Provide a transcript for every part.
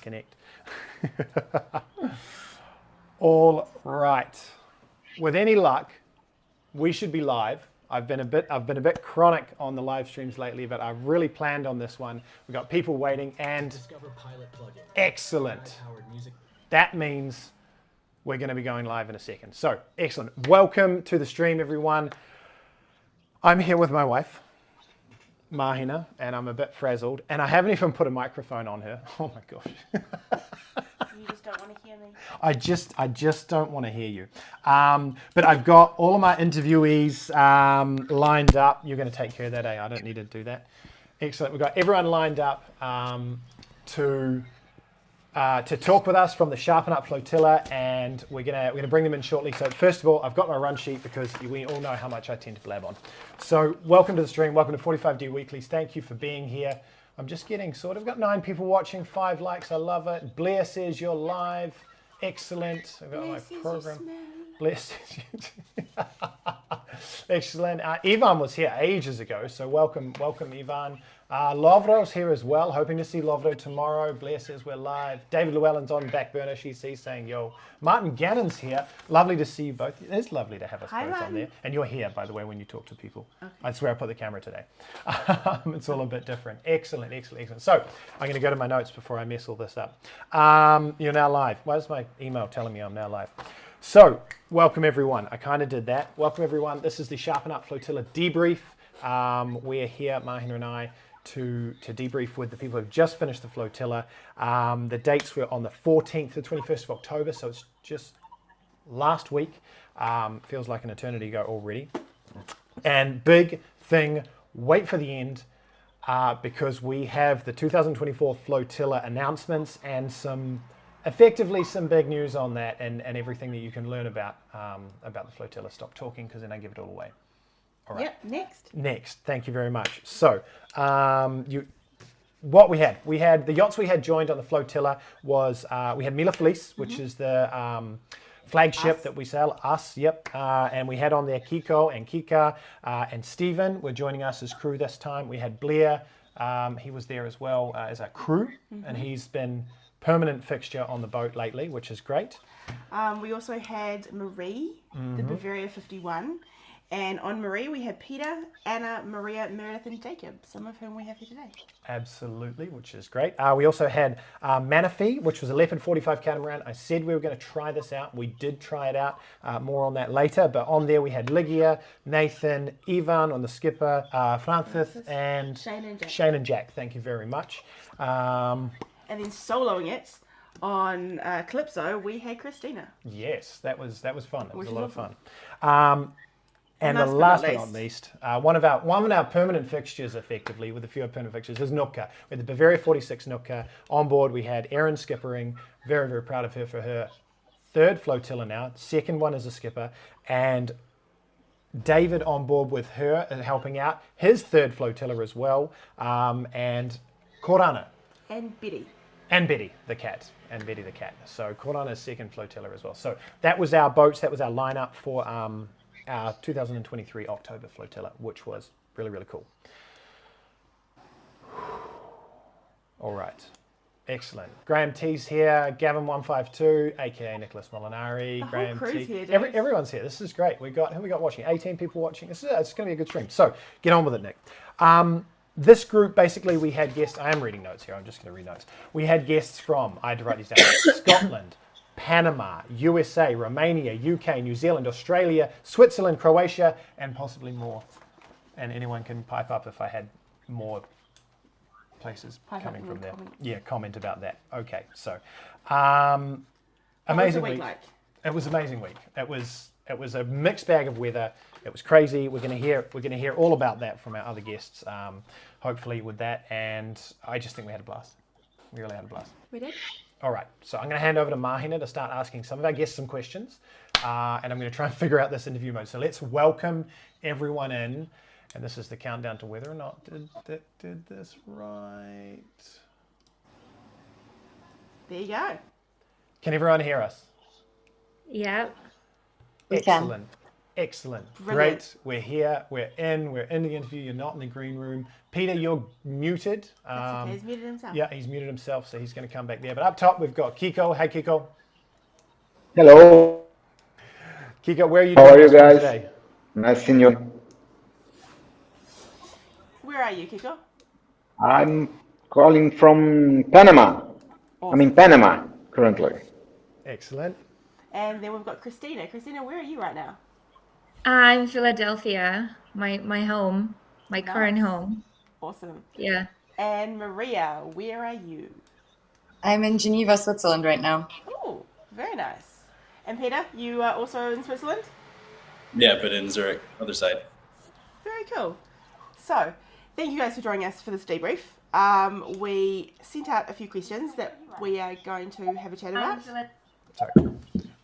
disconnect. All right. With any luck, we should be live. I've been a bit chronic on the live streams lately, but I've really planned on this one. We've got people waiting, and Discover Pilot plugin. excellent. AI-powered music. That means we're going to be going live in a second. So, excellent. Welcome to the stream, everyone. I'm here with my wife, Mahina, and I'm a bit frazzled, and I haven't even put a microphone on her. Oh my gosh. You just don't want to hear me. I just don't want to hear you. But I've got all of my interviewees lined up. You're going to take care of that, eh? I don't need to do that. Excellent. We've got everyone lined up to talk with us from the Sharpen Up Flotilla, and we're gonna bring them in shortly. So first of all, I've got my run sheet because we all know how much I tend to blab on. So welcome to the stream. Welcome to 45D Weeklies. Thank you for being here. I'm just getting I've got 9 people watching, 5 likes. I love it. Blair says you're live. Excellent. I've got my program. Blair says excellent. Ivan was here ages ago, so welcome Ivan. Lovro's here as well. Hoping to see Lovro tomorrow. Blair says we're live. David Llewellyn's on back burner. She's saying yo. Martin Gannon's here. Lovely to see you both. It is lovely to have us both on there. And you're here, by the way, when you talk to people. Okay. I swear I put the camera today. It's all a bit different. Excellent. So I'm going to go to my notes before I mess all this up. You're now live. Why is my email telling me I'm now live? So welcome everyone. I kind of did that. Welcome everyone. This is the Sharpen Up Flotilla debrief. We're here, Mahina and I, to debrief with the people who've just finished the flotilla. The dates were on the 14th to 21st of October, so it's just last week. Feels like an eternity ago already. And big thing, wait for the end, because we have the 2024 flotilla announcements and effectively some big news on that, and everything that you can learn about the flotilla. Stop talking, because then I give it all away. All right. Yep, Next, thank you very much. So, what we had the yachts we had joined on the flotilla was, we had Mila Felice, which is the flagship that we sail, and we had on there Kiko and Kika, and Stephen were joining us as crew this time. We had Blair, he was there as well as our crew, and he's been permanent fixture on the boat lately, which is great. We also had Marie, the Bavaria 51. And on Marie, we had Peter, Anna, Maria, Meredith, and Jacob, some of whom we have here today. Absolutely, which is great. We also had Manaphy, which was a Leopard 45 catamaran. I said we were going to try this out. We did try it out. More on that later. But on there, we had Ligia, Nathan, Ivan on the skipper, Francis, and Shane and Jack. Thank you very much. And then soloing it on Calypso, we had Christina. Yes, that was fun. It was a lot of fun. And the last but not least, one of our permanent fixtures, effectively, with a few permanent fixtures, is Nooka. We had the Bavaria 46 Nooka on board. We had Erin skippering. Very, very proud of her for her 3rd flotilla now. 2nd one as a skipper. And David on board with her, helping out. His 3rd flotilla as well. And Korana. And Betty. And Betty the cat. So Korana's 2nd flotilla as well. So that was our boats. That was our lineup for our 2023 October flotilla, which was really, really cool. All right. Excellent. Graham T's here. Gavin152, aka Nicholas Molinari. Graham T. Here, everyone's here. This is great. Who we got watching? 18 people watching. It's going to be a good stream. So get on with it, Nick. This group, basically, we had guests. I am reading notes here. I'm just going to read notes. We had guests from, I had to write these down, Scotland, Panama, USA, Romania, UK, New Zealand, Australia, Switzerland, Croatia, and possibly more. And anyone can pipe up if I had more places coming from there. Comment. Yeah, comment about that. Okay, so amazing week. It was an amazing week. It was a mixed bag of weather. It was crazy. We're going to hear all about that from our other guests. Hopefully with that, and I just think we had a blast. We really had a blast. We did. All right, so I'm going to hand over to Mahina to start asking some of our guests some questions, and I'm going to try and figure out this interview mode. So let's welcome everyone in, and this is the countdown to whether or not did this right. There you go. Can everyone hear us? Yeah. Excellent. Excellent. Brilliant. Great. We're here. We're in the interview. You're not in the green room. Peter, you're muted. That's okay. He's muted himself. Yeah, he's muted himself, so he's going to come back there. But up top, we've got Kiko. Hey, Kiko. Hello. Kiko, where are you How are doing you this from guys? today? Nice seeing you. Where are you, Kiko? I'm calling from Panama. I'm in Panama currently. Excellent. And then we've got Christina. Christina, where are you right now? I'm Philadelphia, my home, my current home. Awesome. Yeah. And Maria, where are you? I'm in Geneva, Switzerland right now. Oh, very nice. And Peter, you are also in Switzerland? Yeah, but in Zurich, other side. Very cool. So, thank you guys for joining us for this debrief. We sent out a few questions that we are going to have a chat about. Sorry. I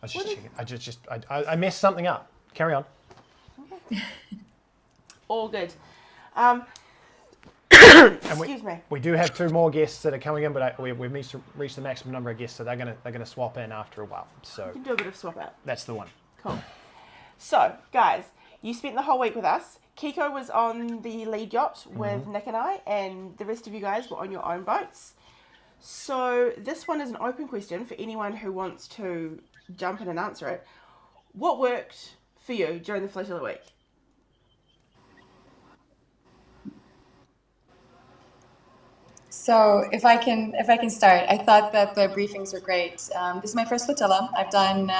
was just checking. I messed something up. Carry on. All good. And Excuse me. We do have 2 more guests that are coming in, but we've reached the maximum number of guests, so they're gonna swap in after a while. So We can do a bit of swap out. that's the one. Cool. So, guys, you spent the whole week with us. Kiko was on the lead yacht with Nick and I, and the rest of you guys were on your own boats. So, this one is an open question for anyone who wants to jump in and answer it. What worked for you during the Flotilla week? So if I can start, I thought that the briefings were great. This is my first flotilla. I've done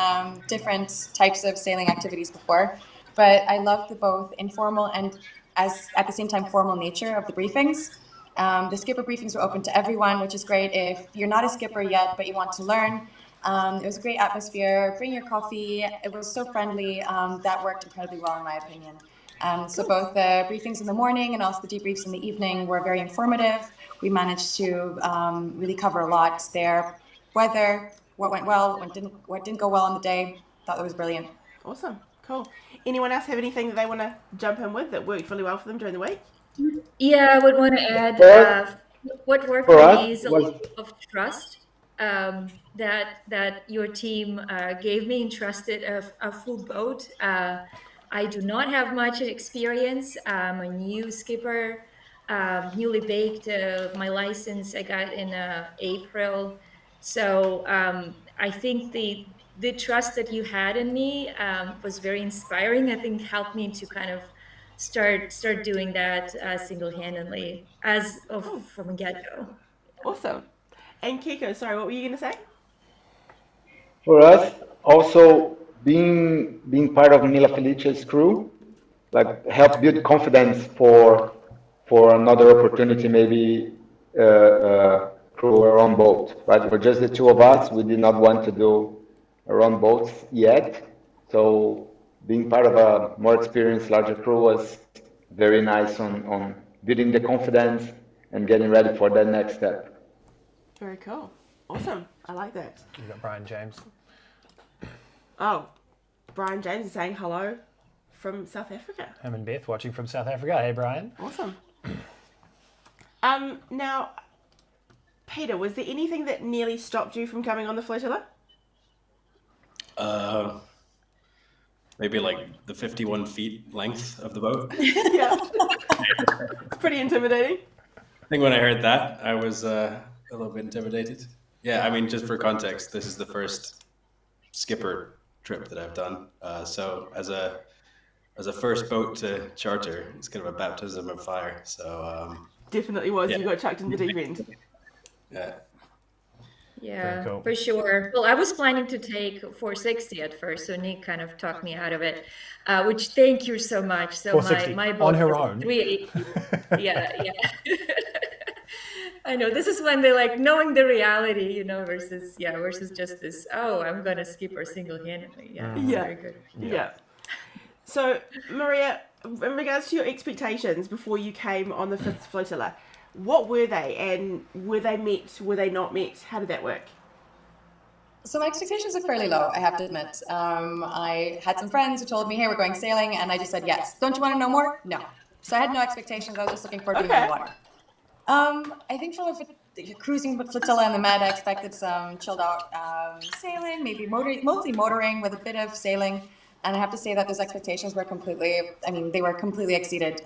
different types of sailing activities before, but I love the both informal and at the same time formal nature of the briefings. The skipper briefings were open to everyone, which is great if you're not a skipper yet but you want to learn. It was a great atmosphere. Bring your coffee. It was so friendly. That worked incredibly well in my opinion. So both the briefings in the morning and also the debriefs in the evening were very informative. We managed to really cover a lot there. Weather, what went well, what didn't go well on the day. Thought that was brilliant. Awesome. Cool. Anyone else have anything that they want to jump in with that worked really well for them during the week? Yeah, I would want to add what worked For for us me is a was- lot of trust that your team gave me and trusted a full boat. I do not have much experience. I'm a new skipper, newly baked. My license I got in April. So I think the trust that you had in me was very inspiring. I think helped me to kind of start doing that single-handedly from a get-go. Awesome. And Kiko, sorry, what were you going to say? For us, also being part of Nila Felicia's crew, like help build confidence for another opportunity, maybe crew our own boat, right? For just the 2 of us, we did not want to do our own boats yet. So being part of a more experienced, larger crew was very nice on building the confidence and getting ready for that next step. Very cool. Awesome. I like that. You've got Brian James. Oh, Brian James is saying hello from South Africa. Him and Beth watching from South Africa. Hey, Brian. Awesome. Now, Peter, was there anything that nearly stopped you from coming on the Flotilla? Maybe like the 51 feet length of the boat. Yeah. It's pretty intimidating. I think when I heard that, I was a little bit intimidated. Yeah, I mean, just for context, this is the first skipper trip that I've done. So as a first boat to charter, it's kind of a baptism of fire. So Definitely was. Yeah. You got chucked in the deep end. yeah. Yeah, Very cool. for sure. Well, I was planning to take 460 at first, so Nick kind of talked me out of it, which thank you so much. So 460 my on boat her was own. 380. Yeah. I know this is when they like knowing the reality, versus just this. Oh, I'm gonna skip her single-handedly. Yeah, it's Yeah. very good. Yeah. So, Maria, in regards to your expectations before you came on the 5th Flotilla, what were they, and were they met, were they not met? How did that work? So my expectations are fairly low, I have to admit. I had some friends who told me, hey, we're going sailing, and I just said yes. Don't you want to know more? No. So I had no expectations. I was just looking forward to being on the water. I think from a cruising flotilla in the Med, I expected some chilled out sailing, maybe mostly motoring with a bit of sailing. And I have to say that those expectations were they were completely exceeded.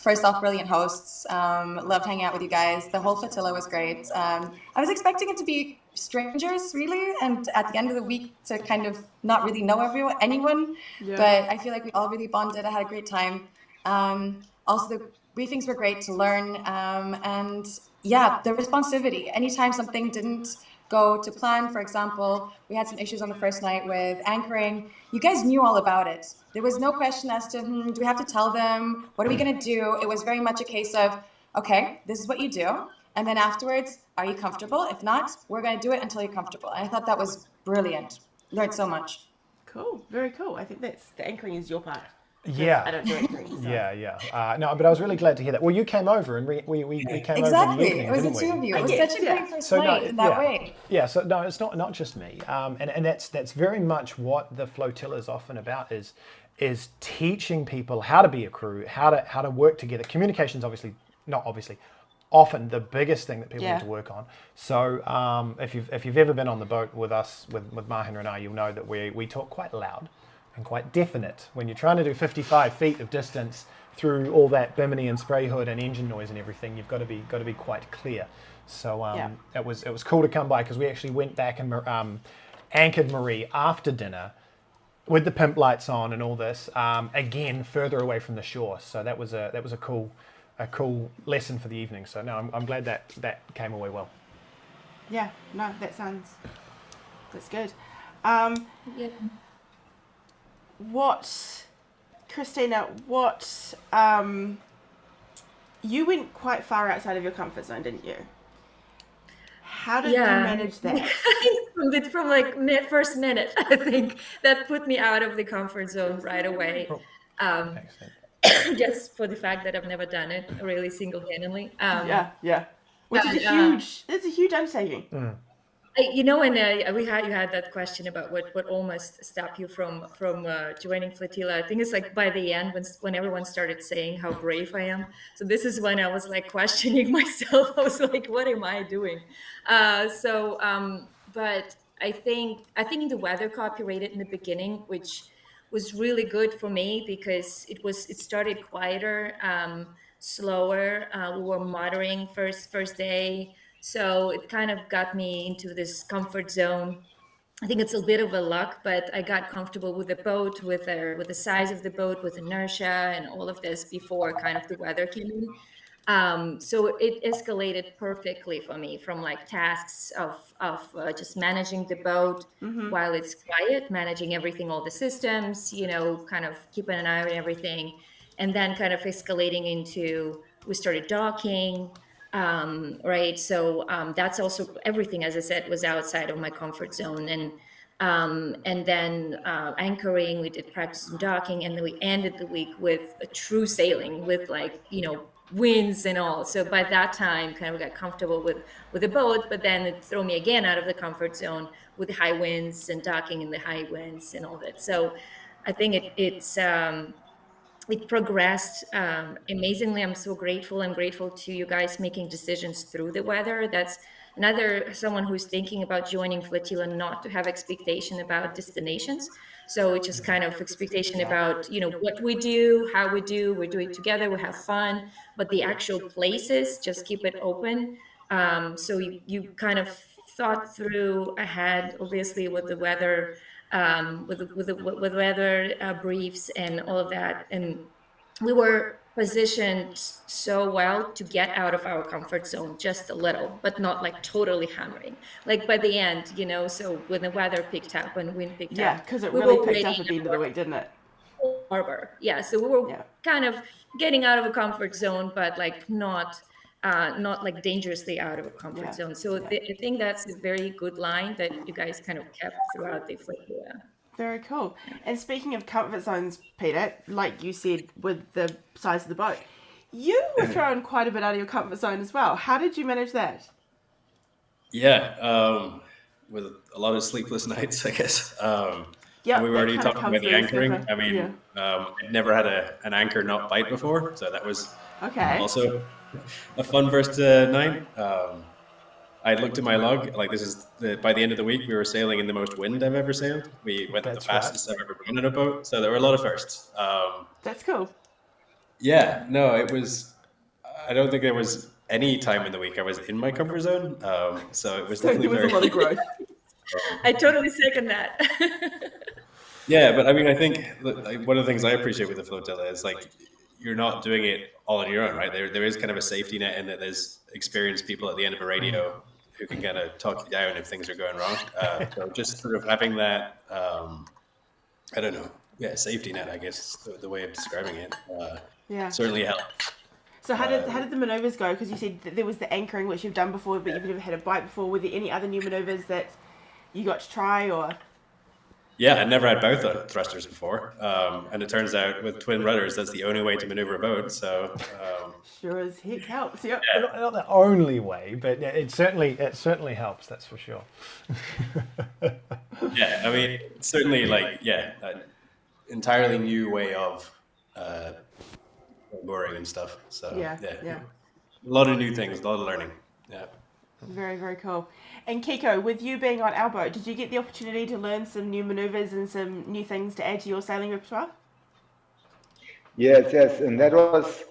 First off, brilliant hosts. Loved hanging out with you guys. The whole flotilla was great. I was expecting it to be strangers, really, and at the end of the week to kind of not really know anyone. Yeah. But I feel like we all really bonded. I had a great time. Also, the briefings were great to learn. And yeah, the responsivity. Anytime something didn't go to plan, for example, we had some issues on the first night with anchoring. You guys knew all about it. There was no question as to, do we have to tell them? What are we going to do? It was very much a case of, okay, this is what you do. And then afterwards, are you comfortable? If not, we're going to do it until you're comfortable. And I thought that was brilliant. Learned so much. Cool. Very cool. I think the anchoring is your part. Yeah. I don't do anchoring. So. Yeah. No, but I was really glad to hear that. Well, you came over and we came over in the Exactly. evening, It was the didn't two we? of you. It was such a great first night in that way. Yeah, so no, it's not just me. And that's very much what the flotilla is often about is teaching people how to be a crew, how to work together. Communication's often the biggest thing that people need to work on. So if you've ever been on the boat with us, with Mahinra and I, you'll know that we talk quite loud and quite definite. When you're trying to do 55 feet of distance through all that bimini and spray hood and engine noise and everything, you've got to be quite clear. So it was cool to come by because we actually went back and anchored Marie after dinner with the pimp lights on and all this, again further away from the shore. So that was a cool lesson for the evening. So no, I'm glad that came away well. Yeah, no, that's good. Yeah. Christina, you went quite far outside of your comfort zone, didn't you? How did you manage that? From like first minute, I think that put me out of the comfort zone right away. Just for the fact that I've never done it really single-handedly. Which is it's a huge undertaking. When you had that question about what almost stopped you from joining Flotilla, I think it's like by the end when everyone started saying how brave I am. So this is when I was like questioning myself. I was like, what am I doing? But I think the weather cooperated in the beginning, which was really good for me because it started quieter, slower. We were motoring first day. So it kind of got me into this comfort zone. I think it's a bit of a luck, but I got comfortable with the boat, with the size of the boat, with inertia and all of this before kind of the weather came in. So it escalated perfectly for me from like tasks of just managing the boat while it's quiet, managing everything, all the systems, kind of keeping an eye on everything, and then kind of escalating into we started docking. Right. So that's also everything, as I said, was outside of my comfort zone. And then anchoring, we did practice and docking, and then we ended the week with a true sailing with winds and all. So by that time, kind of got comfortable with the boat, but then it threw me again out of the comfort zone with high winds and docking in the high winds and all that. So I think it progressed amazingly. I'm so grateful. I'm grateful to you guys making decisions through the weather. That's another someone who's thinking about joining Flotilla, not to have expectation about destinations. So it's just kind of expectation about, what we do, how we do it together, we have fun, but the actual places, just keep it open. So you kind of thought through ahead, obviously with the weather, with weather briefs and all of that, and we were positioned so well to get out of our comfort zone just a little, but not like totally hammering. Like by the end, so when the weather picked up and wind picked up, yeah, because it really picked up at the end of the week, didn't it? Harbor, yeah. So we were kind of getting out of a comfort zone, but like not like dangerously out of a comfort zone. So I think that's a very good line that you guys kind of kept throughout the Flotilla. Very cool. And speaking of comfort zones, Peter, like you said with the size of the boat, you were thrown quite a bit out of your comfort zone as well. How did you manage that? Yeah, with a lot of sleepless nights, I guess. Yeah, we were already talking about the anchoring. Skipper. I mean, I'd never had an anchor not bite before, so that was also a fun first night. I looked at my log. Like, this is by the end of the week, we were sailing in the most wind I've ever sailed. We went at the That's right. fastest I've ever gone in a boat. So there were a lot of firsts. That's cool. Yeah, no, it was. I don't think there was any time in the week I was in my comfort zone. So it was So definitely there was very. a lot of growth. I totally second that. Yeah, but I mean, I think like, one of the things I appreciate with the Flotilla is like you're not doing it all on your own, right? There is kind of a safety net in that there's experienced people at the end of a radio who can kind of talk you down if things are going wrong. So just sort of having that, I don't know, safety net, I guess, is the way of describing it. Yeah. Certainly helps. So how did the maneuvers go? Because you said that there was the anchoring, which you've done before, but you've never had a bite before. Were there any other new maneuvers that you got to try, or? Yeah, I'd never had bow thrusters before, and it turns out with twin rudders, that's the only way to maneuver a boat. So Sure as heck helps. Yep. Not the only way, but it certainly helps. That's for sure. yeah, I mean, certainly an entirely new way of mooring and stuff. So Yeah. a lot of new things, a lot of learning. Yeah. Very, very cool. And Kiko, with you being on our boat, did you get the opportunity to learn some new maneuvers and some new things to add to your sailing repertoire? Yes, and that was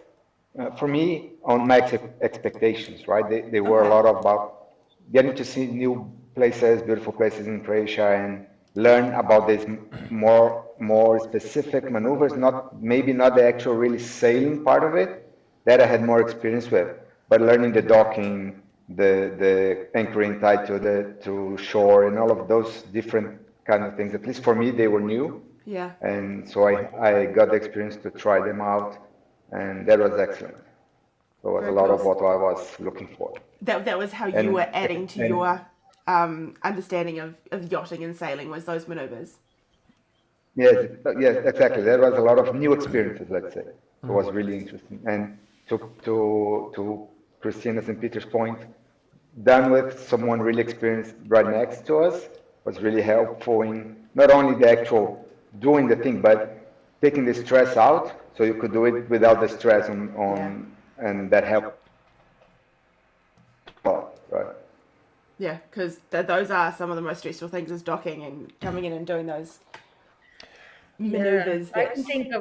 for me on my expectations, right? They were a lot about getting to see new places, beautiful places in Croatia, and learn about these more specific maneuvers. Maybe not the actual really sailing part of it that I had more experience with, but learning the docking, the anchoring tied to shore, and all of those different kind of things. At least for me, they were new. Yeah. And so I got the experience to try them out, and that was excellent. So it was Very a lot cool. of what I was looking for. That was how you were adding to your understanding of yachting and sailing, was those maneuvers. Yes, exactly. There was a lot of new experiences, let's say. It was really interesting. And to Christina's and Peter's point, done with someone really experienced right next to us was really helpful in not only the actual doing the thing, but taking the stress out, so you could do it without the stress and that helped a lot, right? Yeah, because those are some of the most stressful things, is docking and coming in and doing those maneuvers. I can think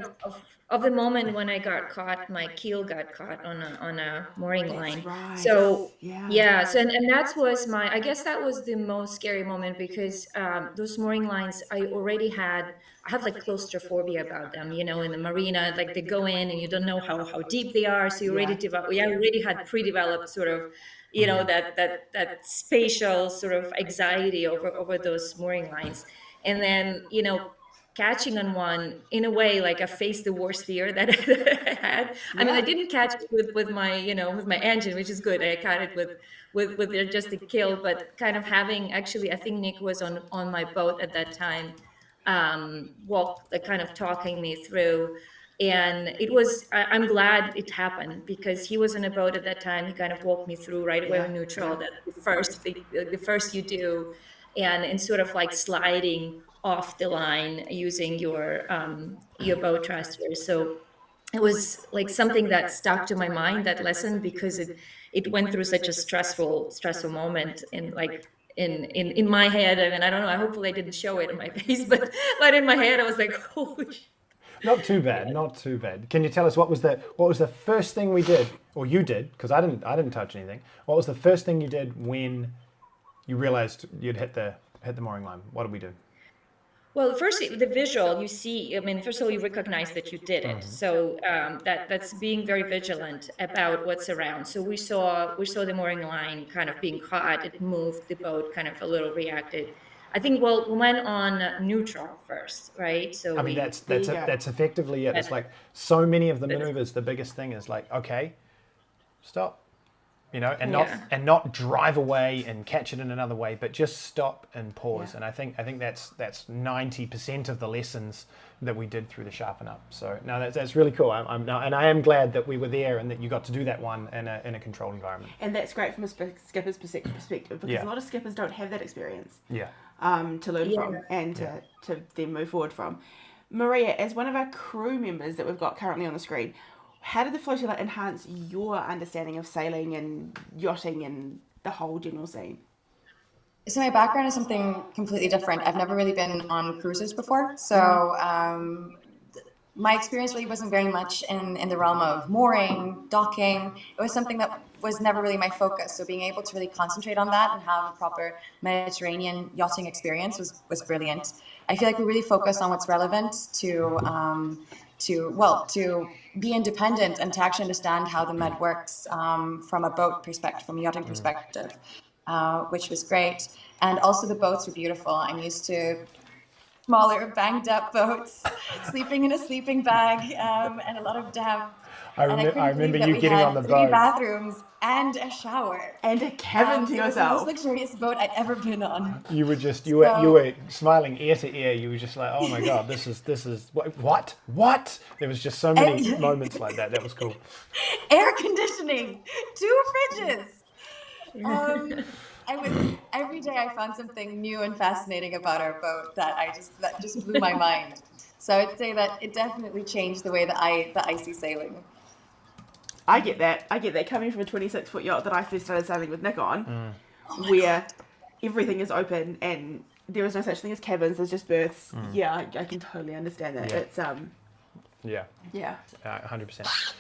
of the moment when I got caught, my keel got caught on a mooring line. right. So Yeah. so and that was I guess that was the most scary moment, because those mooring lines, I have like claustrophobia about them, in the marina. Like, they go in and you don't know how deep they are, so you already had pre-developed sort of that spatial sort of anxiety over those mooring lines. And then catching on one, in a way, like, I faced the worst fear that I had. I mean, I didn't catch it with my with my engine, which is good. I caught it with just the keel, but kind of having, actually, I think Nick was on my boat at that time, kind of talking me through. And it was, I'm glad it happened, because he was on a boat at that time. He kind of walked me through right away on neutral, that the first you do, and sort of like sliding off the line using your bow thrusters. So it was like something that stuck to my mind, that lesson, because it went through such a stressful moment, and like in my head. I mean, I don't know, hopefully I didn't show it in my face, but in my head I was like, holy shit. Not too bad. Can you tell us what was the first thing we did, or you did? Because I didn't touch anything. What was the first thing you did when you realized you'd hit the mooring line? What did we do? Well, first, the visual, you see, I mean, first of all, you recognize that you did it. So that's being very vigilant about what's around. So we saw the mooring line kind of being caught. It moved, the boat kind of a little reacted. I think, we went on neutral first, right? So I mean, that's effectively it. It's like so many of the maneuvers. The biggest thing is like, okay, stop, and not drive away and catch it in another way, but just stop and pause. Yeah. And I think that's 90% of the lessons that we did through the Sharpen Up. So no, that's really cool. I am glad that we were there and that you got to do that one in a controlled environment. And that's great from a skipper's perspective, because a lot of skippers don't have that experience. Yeah. To learn from and to then move forward from. Maria, as one of our crew members that we've got currently on the screen, how did the Flotilla enhance your understanding of sailing and yachting and the whole general scene? So my background is something completely different. I've never really been on cruises before. So my experience really wasn't very much in the realm of mooring, docking. It was something that was never really my focus. So being able to really concentrate on that and have a proper Mediterranean yachting experience was brilliant. I feel like we really focus on what's relevant to be independent and to actually understand how the Med works from a boat perspective, from a yachting perspective, which was great. And also the boats were beautiful. I'm used to smaller, banged up boats, sleeping in a sleeping bag, and a lot of damp. I remember you getting on the 3 boat. bathrooms and a shower. And a cabin to It was the yourself. most luxurious boat I'd ever been on. You were smiling ear to ear. You were just like, oh my god, this is what? There was just so many moments like that. That was cool. Air conditioning, 2 fridges. Every day I found something new and fascinating about our boat that just blew my mind. So I'd say that it definitely changed the way that I see sailing. I get that. Coming from a 26-foot yacht that I first started sailing with Nick on, where everything is open and there is no such thing as cabins, there's just berths. Yeah, I can totally understand that. Yeah. Yeah. 100%.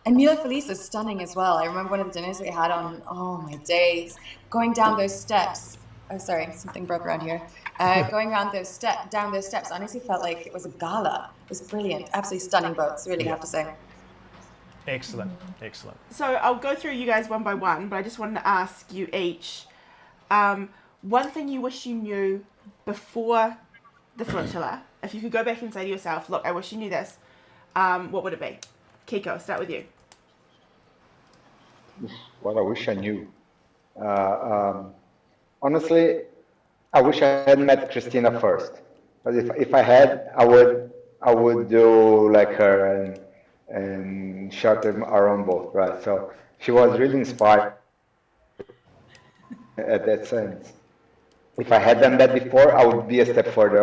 And Mila Feliz is stunning as well. I remember one of the dinners we had on, oh my days, going down those steps. Oh, sorry, something broke around here. Going around down those steps, honestly felt like it was a gala. It was brilliant. Absolutely stunning boats, really have to say. Excellent. So I'll go through you guys one by one, but I just wanted to ask you each, one thing you wish you knew before the Flotilla. If you could go back and say to yourself, look, I wish you knew this, what would it be? Kiko, start with you. What I wish I knew. Honestly, I wish I had met Christina first. But if I had, I would do like her and Sharpen our own boat, right? So she was really inspired at that sense. If I had done that before, I would be a step further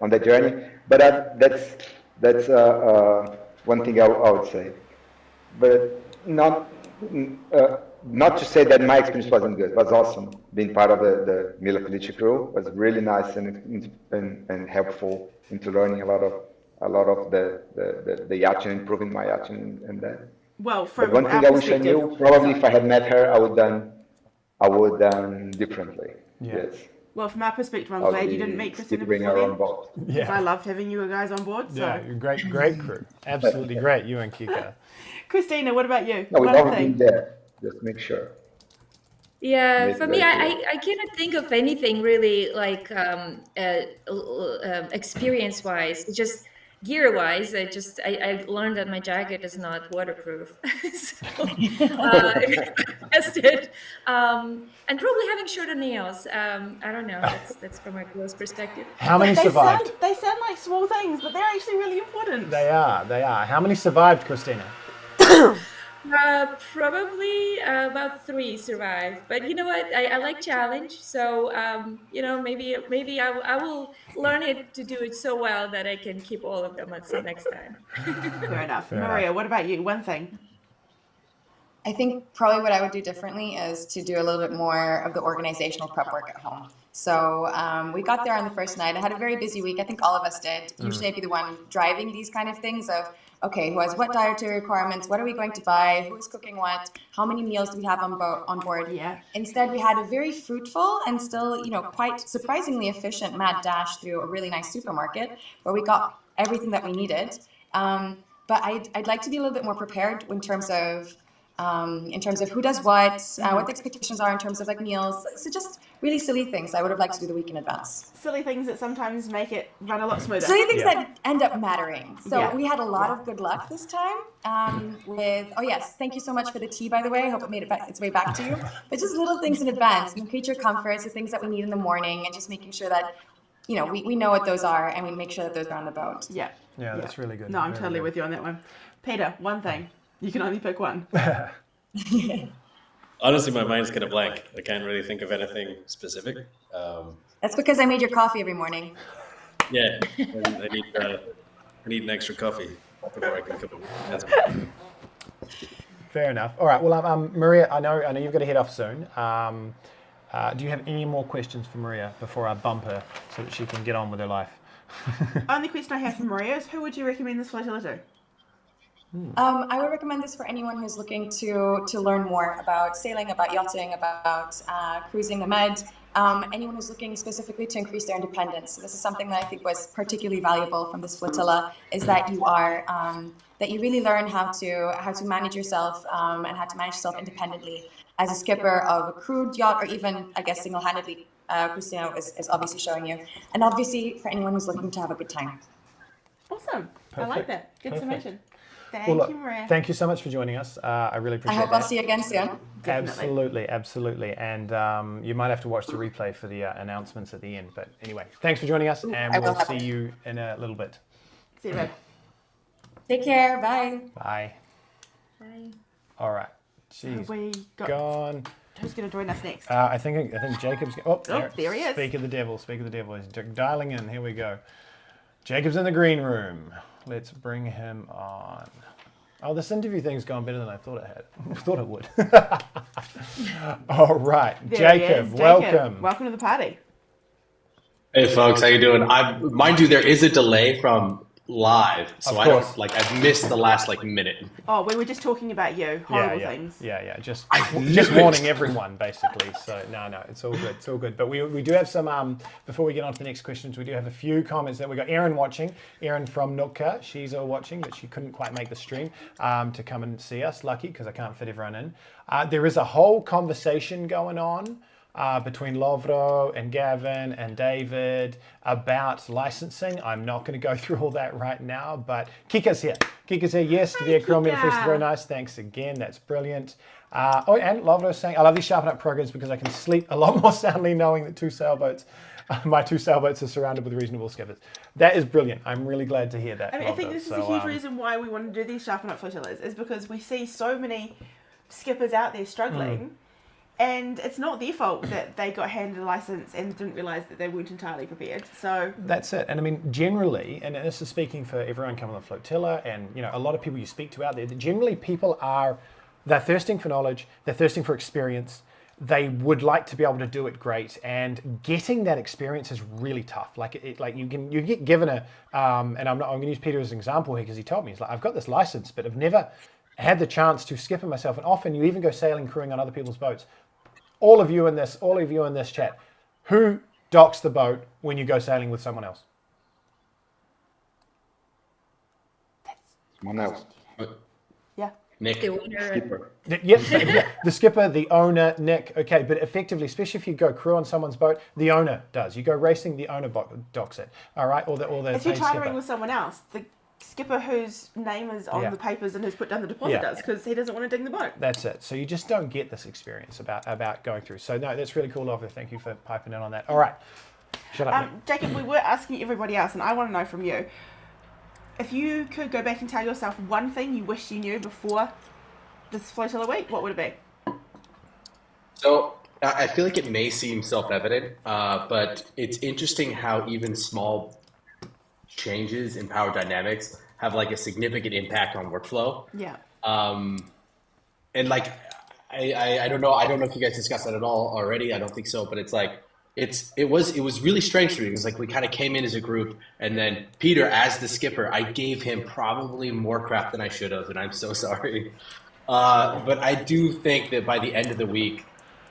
on the journey. But that's one thing I would say. But not to say that my experience wasn't good. It was awesome. Being part of the Mila Felice crew was really nice and helpful into learning a lot of the yachting, improving my yachting and that. Well, But from one our thing I wish I perspective, knew, probably if I had met her, I would done differently. Yeah. Yes. well, from our perspective, I'm I'll glad you be didn't meet Christina bring before our own then. boat. Because I loved having you guys on board. So, Yeah, great crew. Absolutely great, you and Kiko. Christina, what about you? No, we've One all thing. been there. Just make sure. Yeah, Make for it me, very clear. I cannot think of anything really like experience-wise. It's just gear-wise. I learned that my jacket is not waterproof, so tested. And probably having shorter nails. I don't know. That's from a girl's perspective. How many survived? They sound like small things, but they're actually really important. They are. How many survived, Christina? Probably about 3 survive, but you know what? I like challenge, so maybe I will learn it to do it so well that I can keep all of them until next time. Fair enough. Fair Maria, enough. what about you? One thing. I think probably what I would do differently is to do a little bit more of the organizational prep work at home. So we got there on the first night. I had a very busy week. I think all of us did. Usually I'd be the one driving these kind of things of, okay, who has what dietary requirements? What are we going to buy? Who's cooking what? How many meals do we have on board? Yeah. Instead, we had a very fruitful and still, quite surprisingly efficient mad dash through a really nice supermarket where we got everything that we needed. But I'd like to be a little bit more prepared in terms of who does what the expectations are in terms of like meals. So just really silly things I would have liked to do the week in advance. Silly things that sometimes make it run a lot smoother. Silly things Yeah. that end up mattering. So Yeah. we had a lot of good luck this time oh yes, thank you so much for the tea, by the way. I hope it made its way back to you. But just little things in advance, creature comforts, the things that we need in the morning, and just making sure that, we know what those are and we make sure that those are on the boat. Yeah. Yeah, that's really good. No, I'm Very totally good. with you on that one. Peter, one thing. You can only pick one. Honestly, my mind's kind of blank. I can't really think of anything specific. That's because I made your coffee every morning. Yeah, I need an extra coffee before I can come. That's Fair enough. All right. Well, Maria, I know you've got to head off soon. Do you have any more questions for Maria before I bump her so that she can get on with her life? Only question I have for Maria is, who would you recommend this flotilla to? I would recommend this for anyone who's looking to learn more about sailing, about yachting, about cruising the Med. Anyone who's looking specifically to increase their independence. So this is something that I think was particularly valuable from this flotilla, is that you are that you really learn how to manage yourself and how to manage yourself independently as a skipper of a crewed yacht, or even, I guess, single-handedly. Christina is obviously showing you, and obviously for anyone who's looking to have a good time. Awesome. I like Perfect. that. Good Perfect. summation. Thank Well, look, you, Maria. thank you so much for joining us. I really I appreciate hope that. I'll see you again soon. Definitely. Absolutely. And you might have to watch the replay for the announcements at the end. But anyway, thanks for joining us, and I will we'll have see it. you in a little bit. See you, babe. Take care. Bye. Bye. Bye. All right. She's We got. gone. Who's going to join us next? I think Jacob's. Oh, there he is. Speak of the devil. Speak of the devil. He's dialing in. Here we go. Jacob's in the green room. Let's bring him on. Oh, this interview thing's gone better than I thought it had. Thought it would. All right, There he Jacob, is. welcome. Welcome to the party. Hey folks, how you doing? Mind you, there is a delay from live, so Of I course. don't I've missed the last minute. Oh, we were just talking about you. Horrible things. Yeah. Just knew it. warning everyone, basically. So no, it's all good. It's all good. But we do have some. Before we get on to the next questions, we do have a few comments that we got. Erin watching. Erin from Nootka. She's all watching, but she couldn't quite make the stream to come and see us. Lucky, because I can't fit everyone in. There is a whole conversation going on between Lovro and Gavin and David about licensing. I'm not going to go through all that right now, but Kika's here. Kika's here. Yes, to be a crew member, Kika. very nice. Thanks again. That's brilliant. And Lovro's saying, I love these Sharpen Up programs because I can sleep a lot more soundly knowing that my two sailboats are surrounded with reasonable skippers. That is brilliant. I'm really glad to hear that. I mean, I think Lovro. this is So, a huge reason why we want to do these Sharpen Up flotillas, is because we see so many skippers out there struggling, and it's not their fault that they got handed a license and didn't realise that they weren't entirely prepared. So That's it. And I mean, generally, and this is speaking for everyone coming on the flotilla and, a lot of people you speak to out there, that generally people they're thirsting for knowledge, they're thirsting for experience, they would like to be able to do it great, and getting that experience is really tough. Like you get given and I'm going to use Peter as an example here because he told me, he's like, I've got this license, but I've never had the chance to skip it myself. And often you even go sailing, crewing on other people's boats. All of you in this chat, who docks the boat when you go sailing with someone else? Someone else. yeah, Nick, The owner. Skipper. Yep, the skipper, the owner, Nick. Okay, but effectively, especially if you go crew on someone's boat, the owner does. You go racing, the owner docks it. All right, or the if you're paid chartering skipper. with someone else, the skipper whose name is on Yeah. the papers and who's put down the deposit Yeah. does, because he doesn't want to ding the boat. That's it. So you just don't get this experience about going through. So no, that's really cool, Lovely. Thank you for piping in on that. All right, shut up. Nick. Jacob, we were asking everybody else, and I want to know from you, if you could go back and tell yourself one thing you wish you knew before this flotilla week, what would it be? so I feel like it may seem self-evident, but it's interesting how even small changes in power dynamics have like a significant impact on workflow. Yeah. And like I don't know if you guys discussed that at all already. I don't think so, but it's like it was really strange for me. It was like we kind of came in as a group, and then Peter, as the skipper, I gave him probably more crap than I should have, and I'm so sorry. But I do think that by the end of the week,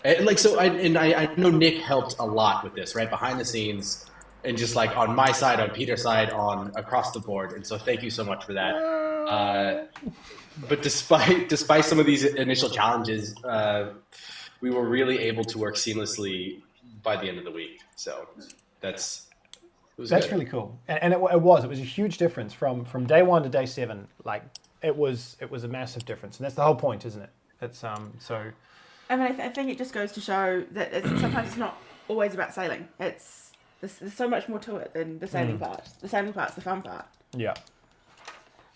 I know Nick helped a lot with this, right, behind the scenes, and just like on my side, on Peter's side, on across the board. And so thank you so much for that. But despite some of these initial challenges, we were really able to work seamlessly by the end of the week. So that's That's really cool, and it was a huge difference from day one to day 7. Like it was a massive difference, and that's the whole point, isn't it? It's so. I mean, I think it just goes to show that sometimes it's not always about sailing. There's so much more to it than the sailing part. The sailing part's the fun part. Yeah.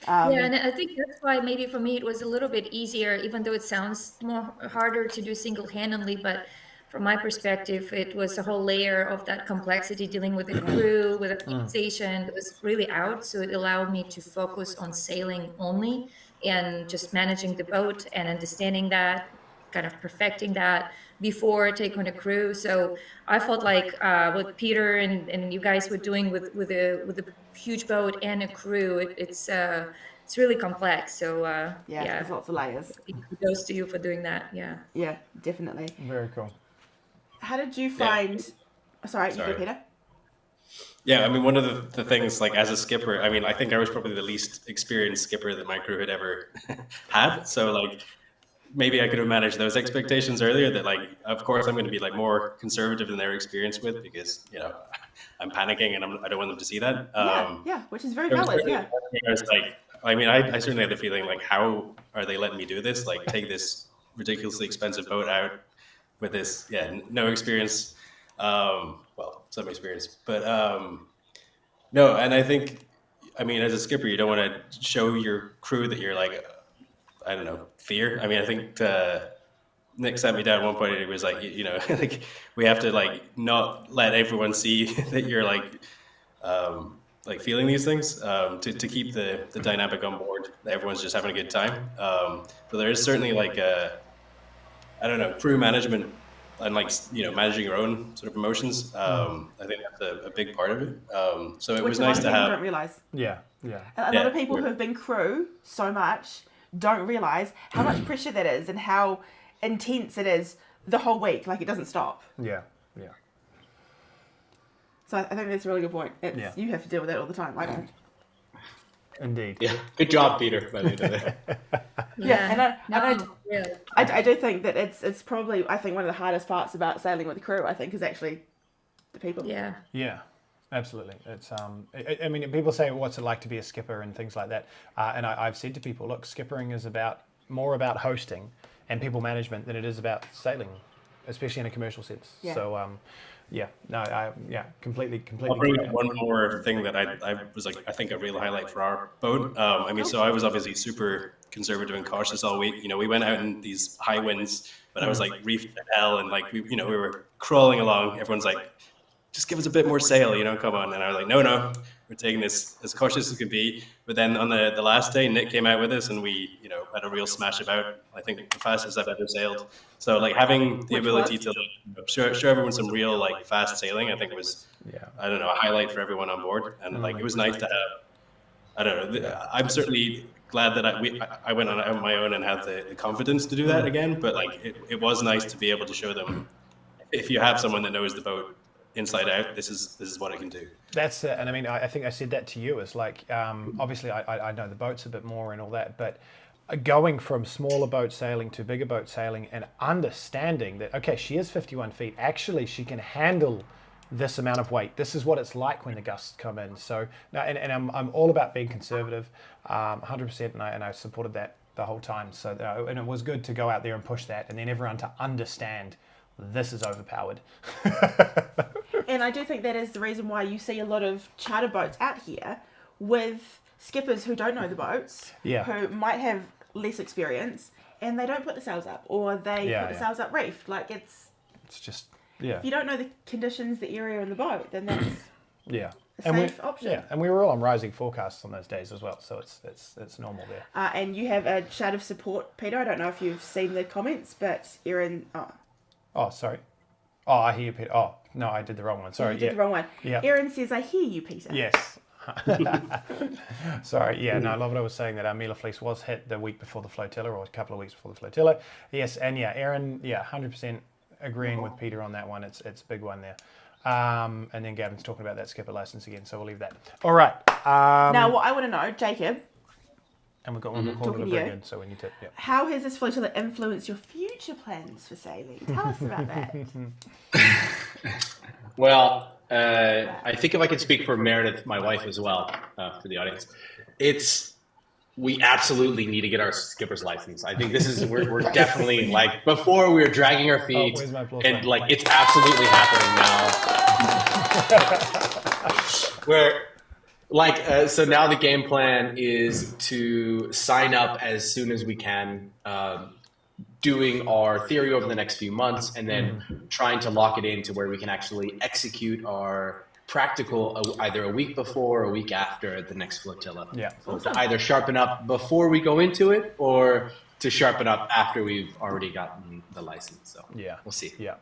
Yeah, and I think that's why maybe for me it was a little bit easier, even though it sounds more harder to do single-handedly. But from my perspective, it was a whole layer of that complexity dealing with the crew, with the station that was really out. So it allowed me to focus on sailing only, and just managing the boat and understanding that, kind of perfecting that before taking on a crew. So I felt like what Peter and you guys were doing with a huge boat and a crew, it's really complex. So Yeah, there's lots of layers. kudos to you for doing that. Yeah. Yeah, definitely. Very cool. How did you find? Sorry, you Sorry. go, Peter. Yeah, I mean, one of the things, like, as a skipper, I mean, I think I was probably the least experienced skipper that my crew had ever had. So, like, maybe I could have managed those expectations earlier that, like, of course, I'm going to be, like, more conservative than they're experienced with because, you know, I'm panicking and I don't want them to see that. Yeah, which is very There was valid. certainly- Yeah. I was like, I mean, I certainly had the feeling, like, how are they letting me do this? Like, take this ridiculously expensive boat out with this, no experience. Well, some experience, but no. And I think, I mean, as a skipper, you don't want to show your crew that you're like, I don't know, fear. I mean, I think Nick sat me down at one point and he was like, you know, like, we have to, like, not let everyone see that you're like feeling these things to keep the dynamic on board, that everyone's just having a good time. So there is certainly, like, I don't know, crew management and, like, you know, managing your own sort of emotions. I think that's a big part of it. So it Which was a lot nice of to people have. don't realize. Yeah. A lot of people who have been crew so much don't realize how much pressure that is and how intense it is the whole week. Like, it doesn't stop. Yeah. So I think that's a really good point. You have to deal with that all the time. I don't. Indeed. Yeah, good job, Peter. By the end of it. Yeah, and Really. I do think that it's probably, I think, one of the hardest parts about sailing with a crew, I think, is actually the people. Yeah. Yeah, absolutely. It's I mean, people say, what's it like to be a skipper and things like that. And I've said to people, look, skippering is more about hosting and people management than it is about sailing, especially in a commercial sense. Yeah. So, completely. I'll bring up one more thing that I was like, I think a real highlight for our boat. I mean, so I was obviously super conservative and cautious all week. You know, we went out in these high winds, but I was like reefed to hell, and like we were crawling along. Everyone's like, just give us a bit more sail, you know, come on. And I was like, no, we're taking this as cautious as could be. But then on the last day, Nick came out with us, and we, you know, had a real smash about. I think the fastest I've ever sailed. So, like, having the ability to, like, show everyone some real, like, fast sailing, I think was, I don't know, a highlight for everyone on board. And like, it was nice to have. I don't know. I'm certainly glad that I went on my own and had the confidence to do that again. But like, it was nice to be able to show them, if you have someone that knows the boat inside out, this is what it can do. That's and I mean, I think I said that to you. It's like, obviously I know the boats a bit more and all that, but going from smaller boat sailing to bigger boat sailing and understanding that, okay, she is 51 feet. Actually, she can handle this amount of weight. This is what it's like when the gusts come in. So, no, and I'm all about being conservative, 100%, and I supported that the whole time. So, and it was good to go out there and push that, and then everyone to understand this is overpowered. And I do think that is the reason why you see a lot of charter boats out here with skippers who don't know the boats, who might have less experience, and they don't put the sails up, or they put the sails up reefed. Like, it's just, if you don't know the conditions, the area, and the boat, then that's a safe option. Yeah, and we were all on rising forecasts on those days as well, so it's normal there. And you have a shout of support, Peter. I don't know if you've seen the comments, but Erin... Oh, sorry. Oh, I hear you, Peter. Oh, no, I did the wrong one. Sorry. You did the wrong one. Yeah. Erin says, I hear you, Peter. Yes. Sorry. Yeah, no, Lovely was saying that our Mila Fleece was hit the week before the Flotilla, or a couple of weeks before the Flotilla. Yes, and yeah, Erin, 100% agreeing with Peter on that one. It's a big one there. And then Gavin's talking about that skipper license again, so we'll leave that. All right. Now, what I want to know, Jacob... And we've got one more call to bring in, so we need to... Yeah. How has this flotilla influenced your future plans for sailing? Tell us about that. Well, I think if I could speak for Meredith, my wife, as well, for the audience, we absolutely need to get our skipper's license. I think this is, we're definitely, like, before we were dragging our feet, and like, it's absolutely happening now. Where, like, so now the game plan is to sign up as soon as we can, doing our theory over the next few months, and then trying to lock it in to where we can actually execute our practical either a week before or a week after the next flotilla. Yeah. So to either sharpen up before we go into it or to sharpen up after we've already gotten the license. So Yeah. we'll see. Yeah.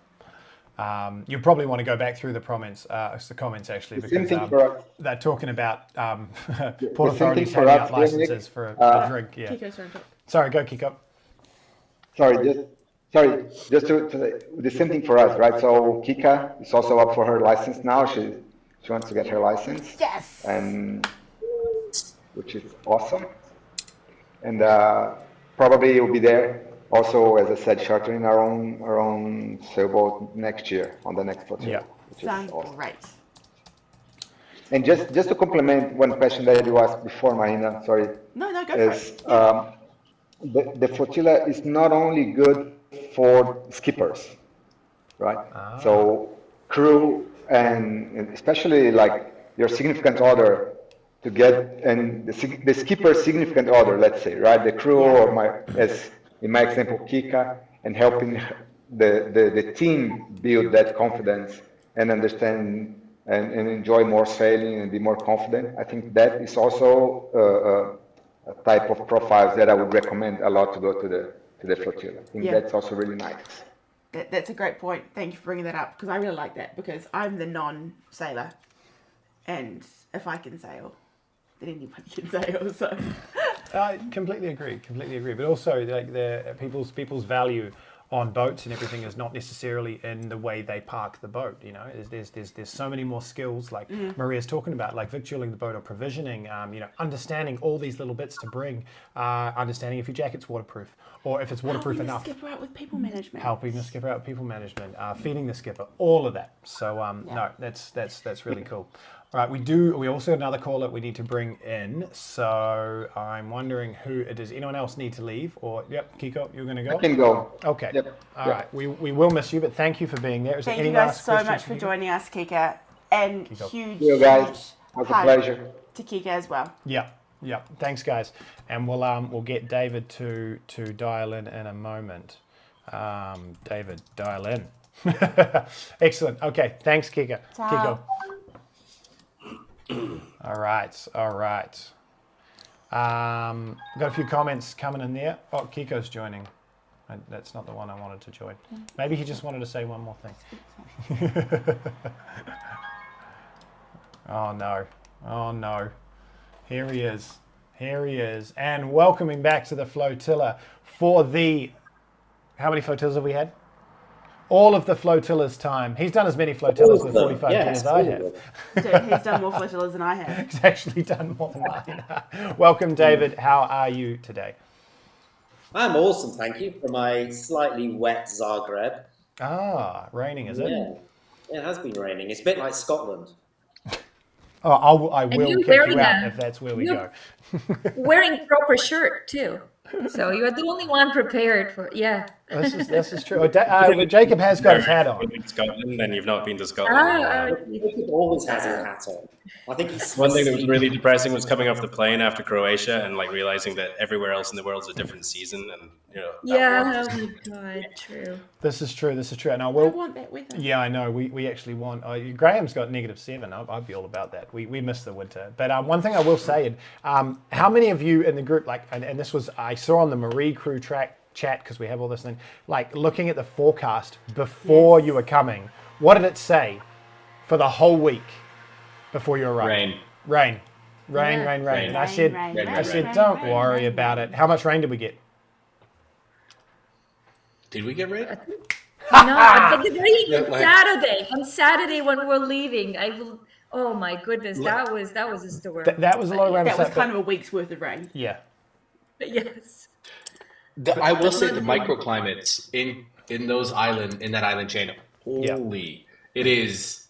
You probably want to go back through the comments actually, The same because thing for us. they're talking about Port The same Authorities thing for handing us out here, Nick. licenses for a drink. Yeah. Kiko's trying to talk. Sorry, go Kiko. Just to the same thing for us, right? So Kika is also up for her license now. She wants to get her license. Yes. And which is awesome. And probably will be there. Also, as I said, chartering our own sailboat next year on the next flotilla, Yeah. which is Sounds awesome. great. And just to complement one question that you asked before, Marina, sorry, No, go for is it. the flotilla is not only good for skippers, right? So crew and especially like your significant other to get, and the skipper's significant other, let's say, right? The crew or as in my example, Kika, and helping the team build that confidence and understand and enjoy more sailing and be more confident. I think that is also a type of profiles that I would recommend a lot to go to the flotilla. I think that's also really nice. That's a great point. Thank you for bringing that up, because I really like that, because I'm the non-sailor, and if I can sail, then anybody can sail. So I completely agree. But also, like people's value on boats and everything is not necessarily in the way they park the boat. You know, there's so many more skills, like Maria's talking about, like victualling the boat or provisioning. Understanding all these little bits to bring. Understanding if your jacket's waterproof or if it's waterproof enough. Helping the skipper out with people management. Helping the skipper out with people management. Feeding the skipper. All of that. So no, that's really cool. All right, we also have another caller we need to bring in. So I'm wondering who it is. Anyone else need to leave? Or, yep, Kiko, you're going to go? I can go. Okay. Yep. All right. We will miss you, but thank you for being there. Thank you guys so much for joining us, Kika. And huge, You guys, huge it was a hug pleasure. to Kika as well. Yeah. Thanks, guys. And we'll get David to dial in a moment. David, dial in. Excellent. Okay. Thanks, Kika. Ciao. Kiko. All right. Got a few comments coming in there. Oh, Kiko's joining. That's not the one I wanted to join. Maybe he just wanted to say one more thing. Oh no. Here he is. And welcoming back to the flotilla for the... How many flotillas have we had? All of the flotillas time. He's done as many flotillas with 45 years as I have. Dude, he's done more flotillas than I have. He's actually done more than mine. Welcome, David. How are you today? I'm awesome, thank you, from my slightly wet Zagreb. Raining, is it? Yeah, it has been raining. It's a bit like Scotland. Oh, I will kick you out if that's where we go. Wearing proper shirt too. So you're the only one prepared for, This is true. Jacob has got his hat on. You've been to Scotland, then you've not been to Scotland. He always has his hat on. I think he's One thing that was really depressing was coming off the plane after Croatia and like realizing that everywhere else in the world is a different season, and oh my God, true. This is true. And I want that weather. Yeah, I know. We actually want. Graham's got -7. I'd be all about that. We miss the winter. But one thing I will say, how many of you in the group, like, and this was I saw on the Marie crew chat, because we have all this thing, like looking at the forecast before you were coming. What did it say for the whole week before you arrived? Rain. And I said, don't worry about it. How much rain did we get? Did we get rain? No, I'm thinking Saturday. On Saturday when we were leaving, oh my goodness, that was a storm. That was a lot of rain. That was kind of a week's worth of rain. Yeah. Yes. I will say the microclimates in that island chain, it is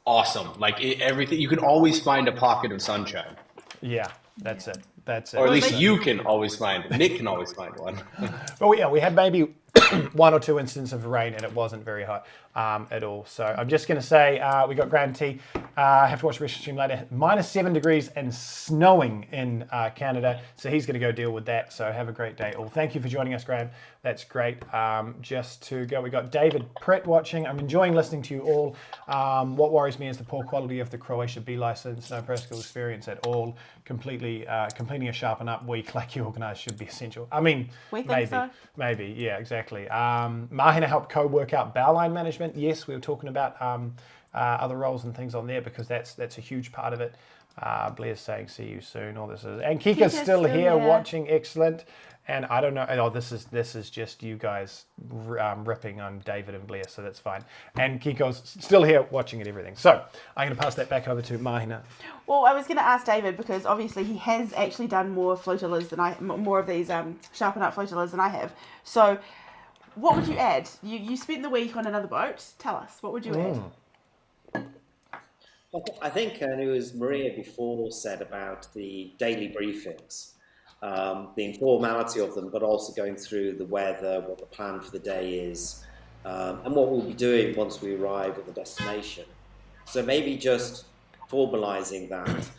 awesome. Like everything, you can always find a pocket of sunshine. Yeah, that's it. Or at least you can always find. Nick can always find one. But we had maybe one or two instances of rain, and it wasn't very hot. at all. So I'm just going to say we got Graham T. I have to watch the rest of the stream later. -7 degrees and snowing in Canada. So he's going to go deal with that. So have a great day all. Thank you for joining us, Graham. That's great. Just to go, we got David Pritt watching. I'm enjoying listening to you all. What worries me is the poor quality of the Croatia B license. No practical experience at all. Completely completing a Sharpen Up week like you organised should be essential. I mean, We think so. maybe, yeah, exactly. Mahina helped co-work out bowline management. Yes, we were talking about other roles and things on there because that's a huge part of it. Blair's saying, see you soon. All this is, and Kika's still here watching. Excellent. And I don't know. Oh, this is just you guys ripping on David and Blair, so that's fine. And Kiko's still here watching it, everything. So I'm going to pass that back over to Mahina. Well, I was going to ask David because obviously he has actually done more flotillas than more of these Sharpen Up flotillas than I have. So, what would you add? You spent the week on another boat. Tell us, what would you add? I think it was Maria before said about the daily briefings, the informality of them, but also going through the weather, what the plan for the day is, and what we'll be doing once we arrive at the destination. So maybe just formalising that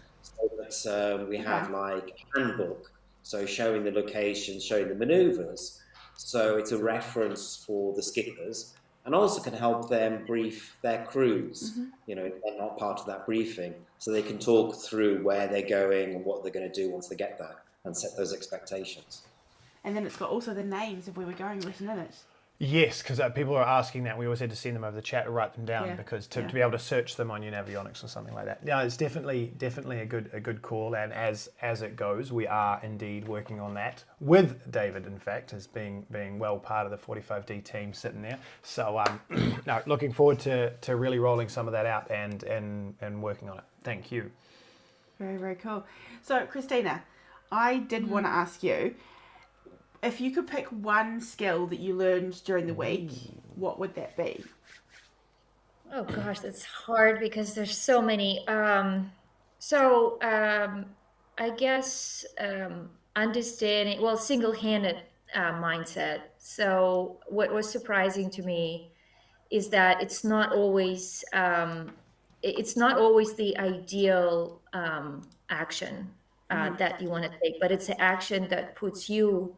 so that we have like a handbook, so showing the locations, showing the manoeuvres, so it's a reference for the skippers. And also can help them brief their crews, you know, if they're not part of that briefing, so they can talk through where they're going and what they're going to do once they get there and set those expectations. And then it's got also the names of where we're going written in it. Yes, because people are asking that. We always had to send them over the chat or write them down because to be able to search them on your Navionics or something like that. Yeah, it's definitely a good call. And as it goes, we are indeed working on that with David. In fact, as being well part of the 45D team sitting there. So no, looking forward to really rolling some of that out and working on it. Thank you. Very, very cool. So Christina, I did want to ask you, if you could pick one skill that you learned during the week, what would that be? Oh gosh, that's hard because there's so many. I guess understanding, well, single-handed mindset. So what was surprising to me is that it's not always the ideal action that you want to take, but it's an action that puts you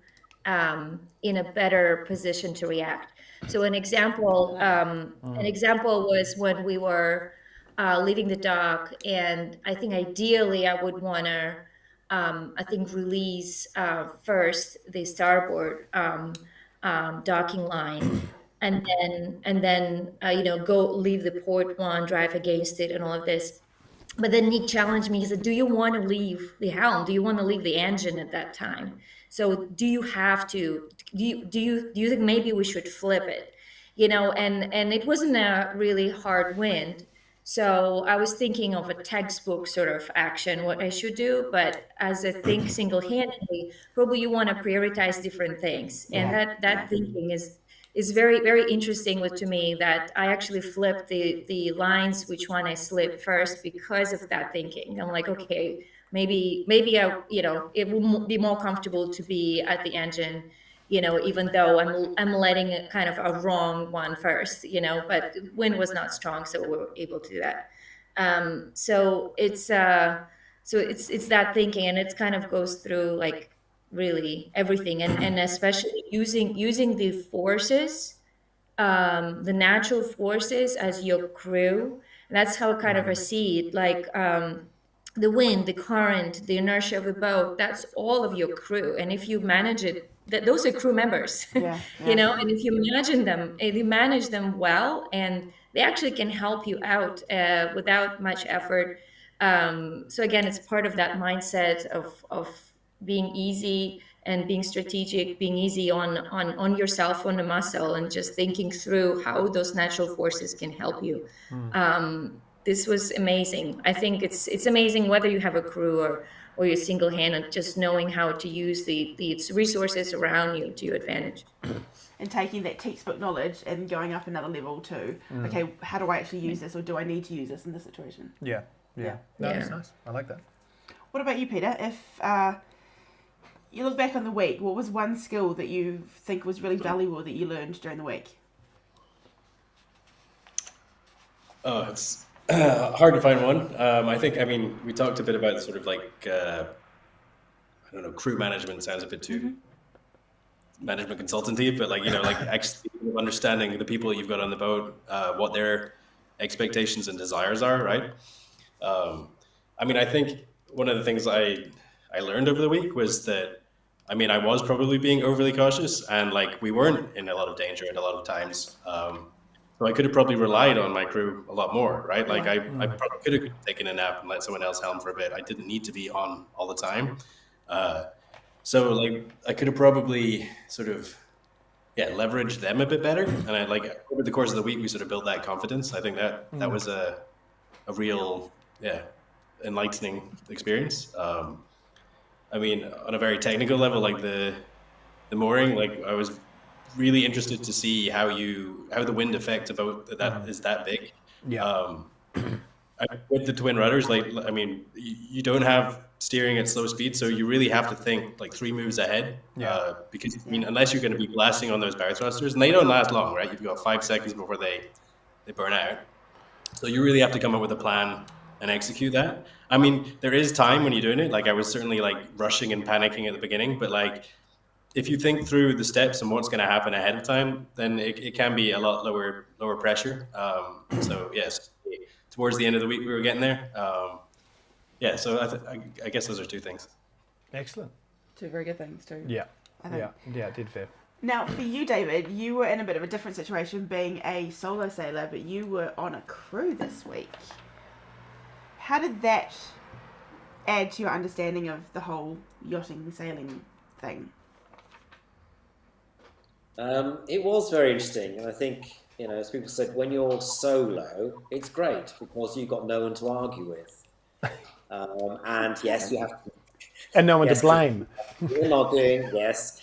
in a better position to react. So an example was when we were leaving the dock, and I think ideally I would want to, release first the starboard docking line, and then go leave the port one, drive against it, and all of this. But then Nick challenged me. He said, "Do you want to leave the helm? Do you want to leave the engine at that time? So do you have to? Do you think maybe we should flip it? And it wasn't a really hard wind, so I was thinking of a textbook sort of action, what I should do. But as I think single-handedly, probably you want to prioritize different things, and that thinking is very, very interesting to me, that I actually flipped the lines, which one I slip first because of that thinking. I'm like, okay, maybe I, it will be more comfortable to be at the engine, even though I'm letting it kind of a wrong one first, but wind was not strong, so we were able to do that. So it's that thinking, and it kind of goes through like really everything, and especially using the forces, the natural forces as your crew. And that's how kind of I see it, like the wind, the current, the inertia of the boat, that's all of your crew. And if you manage it, those are crew members, and if you manage them well, and they actually can help you out without much effort. So again, it's part of that mindset of being easy and being strategic, being easy on yourself, on the muscle, and just thinking through how those natural forces can help you. This was amazing. I think it's amazing whether you have a crew or you're single-handed, just knowing how to use the resources around you to your advantage. And taking that textbook knowledge and going up another level to, okay, how do I actually use this, or do I need to use this in this situation? Yeah. No, that's nice. I like that. What about you, Peter? If you look back on the week, what was one skill that you think was really valuable that you learned during the week? Oh, it's hard to find one. I mean, we talked a bit about sort of like, I don't know, crew management sounds a bit too management consultancy, but like, like actually understanding the people you've got on the boat, what their expectations and desires are, right? I mean, I think one of the things I learned over the week was that, I mean, I was probably being overly cautious, and like we weren't in a lot of danger at a lot of times. So I could have probably relied on my crew a lot more, right? Like I probably could have taken a nap and let someone else helm for a bit. I didn't need to be on all the time. So like I could have probably sort of leveraged them a bit better. And I like over the course of the week we sort of built that confidence. I think that was a real enlightening experience. I mean, on a very technical level, like the mooring, like I was really interested to see how the wind affects a boat that is that big. Yeah. With the twin rudders, like I mean, you don't have steering at slow speed, so you really have to think like 3 moves ahead. Because I mean, unless you're going to be blasting on those bow thrusters, and they don't last long, right? You've got 5 seconds before they burn out. So you really have to come up with a plan and execute that. I mean, there is time when you're doing it. Like I was certainly like rushing and panicking at the beginning, but like if you think through the steps and what's going to happen ahead of time, then it can be a lot lower pressure. So yes, towards the end of the week we were getting there. So I guess those are 2 things. Excellent. 2 very good things too. Yeah. It did fit. Now, for you, David, you were in a bit of a different situation being a solo sailor, but you were on a crew this week. How did that add to your understanding of the whole yachting sailing thing? It was very interesting, and I think, as people said, when you're solo, it's great because you've got no one to argue with. And yes, you have to... And no one to blame. You're not doing, yes.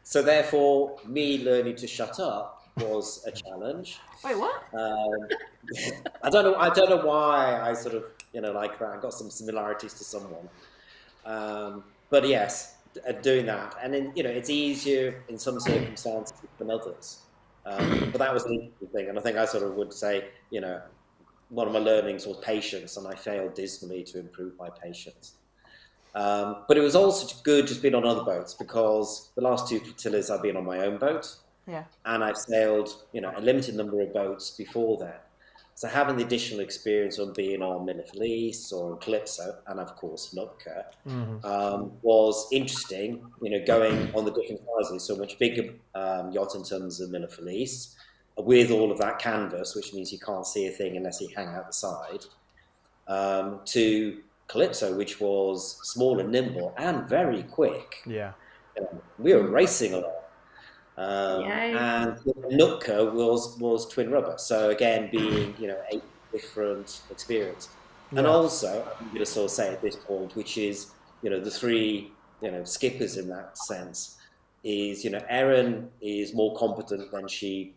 So therefore, me learning to shut up was a challenge. Wait, what? I don't know why I sort of, like I got some similarities to someone. But yes, doing that. And then, it's easier in some circumstances than others. But that was an interesting thing. And I think I sort of would say, one of my learnings was patience, and I failed dismally to improve my patience. But it was also good just being on other boats because the last 2 flotillas I've been on my own boat. Yeah. And I've sailed, a limited number of boats before that. So having the additional experience of being on Miller Felice or Calypso, and of course Nootka, was interesting, going on the different sizes. So much bigger yacht in terms of Miller Felice, with all of that canvas, which means you can't see a thing unless you hang out the side, to Calypso, which was small and nimble and very quick. Yeah. We were racing a lot. And Nootka was twin rubber. So again, being, a different experience. Yeah. And also, I'm going to sort of say at this point, which is, the 3, skippers in that sense, is, Erin is more competent than she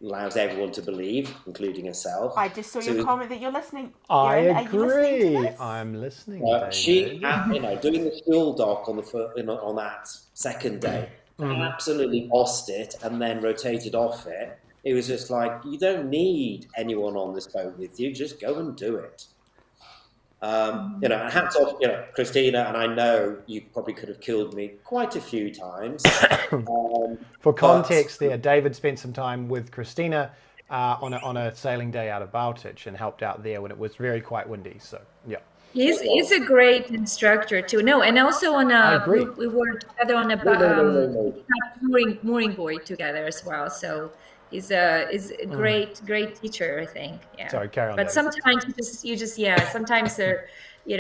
allows everyone to believe, including herself. I just saw your comment that you're listening. I Erin, agree. I'm listening. She, doing the fuel dock on on that second day, absolutely bossed it, and then rotated off it. It was just like, you don't need anyone on this boat with you. Just go and do it. Hats off, Christina, and I know you probably could have killed me quite a few times. For context there, David spent some time with Christina on a sailing day out of Baltich and helped out there when it was quite windy. So, yeah. He's a great instructor too. No, and also on we worked together on a mooring board together as well. So he's a great teacher, I think. Yeah. Sorry, carry on. But David. sometimes you just sometimes they're you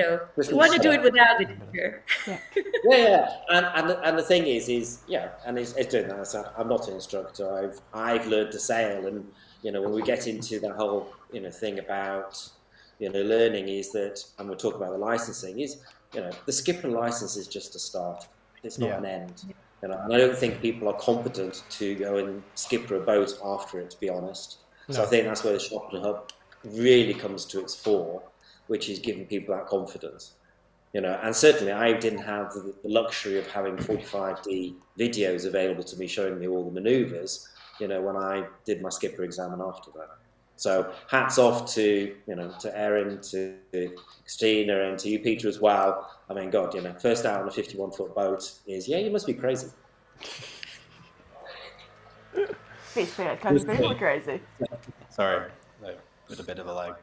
want to do it without the teacher. And the thing is and it's doing that. So I'm not an instructor. I've learned to sail, and when we get into the whole thing about learning, is that, and we'll talk about the licensing, is the skipper license is just a start. It's not an end. And I don't think people are competent to go and skipper a boat after it, to be honest. No. So I think that's where the Sharpen Hub really comes to its fore, which is giving people that confidence. And certainly I didn't have the luxury of having 45D videos available to me showing me all the manoeuvres, when I did my skipper exam and after that. So hats off to Erin, to Christina, and to you, Peter, as well. I mean, God, first out on a 51-foot boat is, you must be crazy. Crazy. Sorry, with a bit of a lag.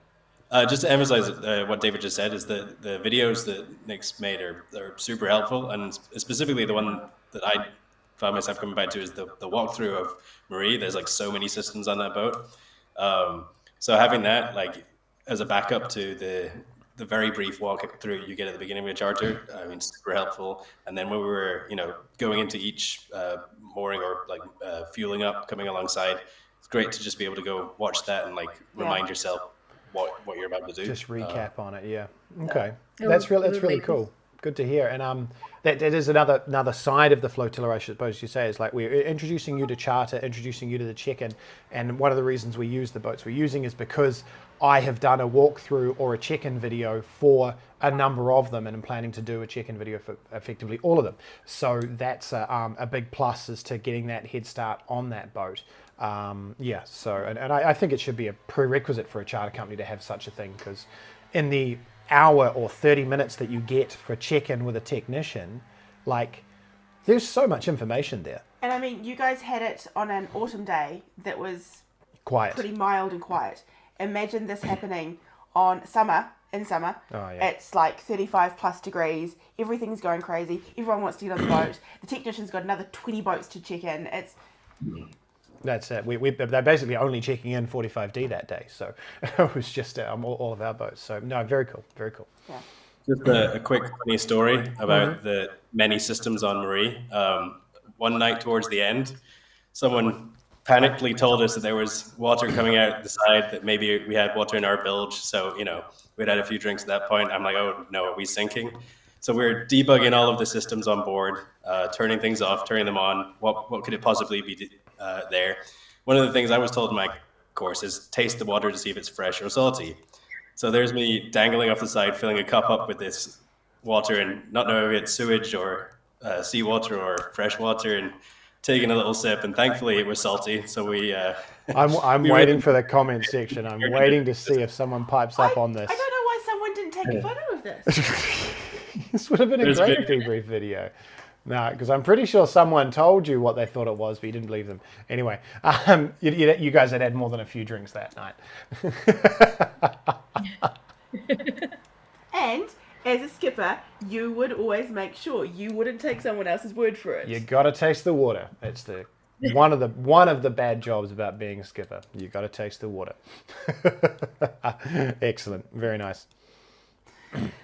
Just to emphasize what David just said is that the videos that Nick's made are super helpful, and specifically the one that I found myself coming back to is the walkthrough of Marie. There's like so many systems on that boat, so having that like as a backup to the very brief walk through you get at the beginning of a charter, I mean, super helpful. And then when we were going into each mooring or like fueling up, coming alongside, it's great to just be able to go watch that and like remind yourself what you're about to do. Just recap on it, yeah. Okay, that's really cool. Good to hear. And that is another side of the flotilla, I suppose you say, is like we're introducing you to charter, introducing you to the check-in, and one of the reasons we use the boats we're using is because I have done a walkthrough or a check-in video for a number of them, and I'm planning to do a check-in video for effectively all of them. So that's a big plus as to getting that head start on that boat. So I think it should be a prerequisite for a charter company to have such a thing, because in the hour or 30 minutes that you get for check-in with a technician, like there's so much information there. And I mean, you guys had it on an autumn day that was quiet, pretty mild and quiet. Imagine this happening in summer. Oh, yeah. It's like 35 plus degrees. Everything's going crazy. Everyone wants to get on the boat. The technician's got another 20 boats to check in. That's it. They're basically only checking in 45D that day, so it was just all of our boats. So no, very cool, very cool. Yeah. Just a quick funny story about the many systems on Marie. One night towards the end, someone panically told us that there was water coming out the side, that maybe we had water in our bilge. So, we'd had a few drinks at that point. I'm like, oh no, are we sinking? So we're debugging all of the systems on board, turning things off, turning them on. What could it possibly be there? One of the things I was told in my course is taste the water to see if it's fresh or salty. So there's me dangling off the side, filling a cup up with this water and not knowing if it's sewage or seawater or fresh water, and taking a little sip, and thankfully it was salty. So I'm waiting for the comment section. I'm waiting to see if someone pipes up on this. I don't know why someone didn't take a photo of this. This would have been a great debrief video. No, because I'm pretty sure someone told you what they thought it was, but you didn't believe them. Anyway, you guys had more than a few drinks that night. And as a skipper, you would always make sure you wouldn't take someone else's word for it. You got to taste the water. It's one of the bad jobs about being a skipper. You got to taste the water. Excellent, very nice.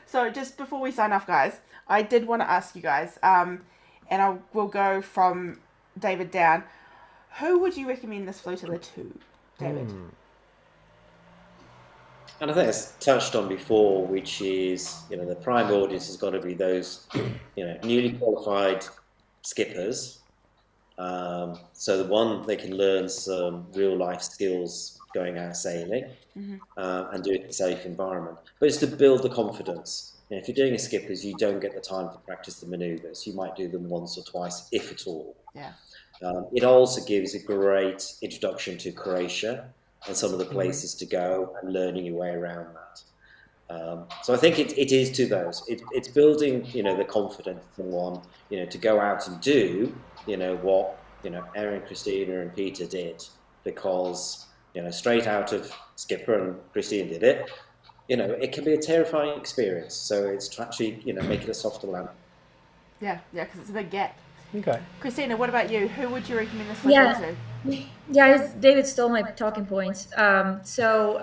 So just before we sign off, guys, I did want to ask you guys, and I will go from David down. Who would you recommend this flotilla to, David? And I think it's touched on before, which is, the prime audience has got to be those, newly qualified skippers. So they can learn some real life skills going out sailing and do it in a safe environment. But it's to build the confidence. If you're doing a skippers, you don't get the time to practice the manoeuvres. You might do them once or twice, if at all. Yeah. It also gives a great introduction to Croatia and some of the places to go and learning your way around that. So I think it is to those. It's building, the confidence in one, to go out and do, what, Erin, Christina and Peter did, because, straight out of Skipper and Christine did it, it can be a terrifying experience. So it's to actually, make it a softer land. Yeah, because it's a big gap. Okay. Christina, what about you? Who would you recommend this flotilla to? Yeah, David stole my talking points. So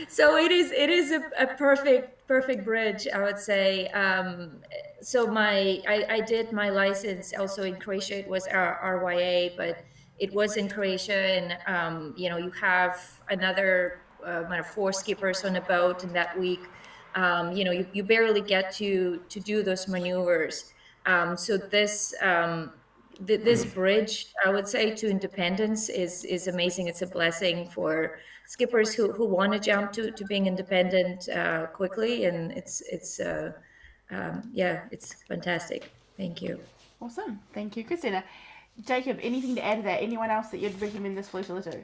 it is a perfect bridge, I would say. So I did my license also in Croatia. It was RYA, but it was in Croatia, and you have another 4 skippers on a boat in that week. You barely get to do those maneuvers. So this bridge, I would say, to independence is amazing. It's a blessing for skippers who want to jump to being independent quickly, and it's fantastic. Thank you. Awesome. Thank you, Christina. Jacob, anything to add to that? Anyone else that you'd recommend this flotilla to?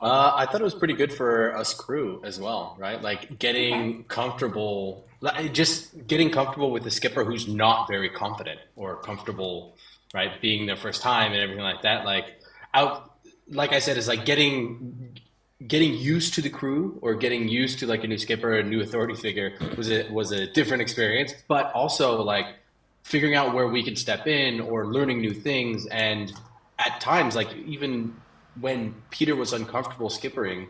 I thought it was pretty good for us crew as well, right? Like getting comfortable, just getting comfortable with a skipper who's not very confident or comfortable, right? Being their first time and everything like that. Like I said, is like getting used to the crew or getting used to like a new skipper, a new authority figure was a different experience, but also like figuring out where we could step in or learning new things. And at times, like even when Peter was uncomfortable skippering,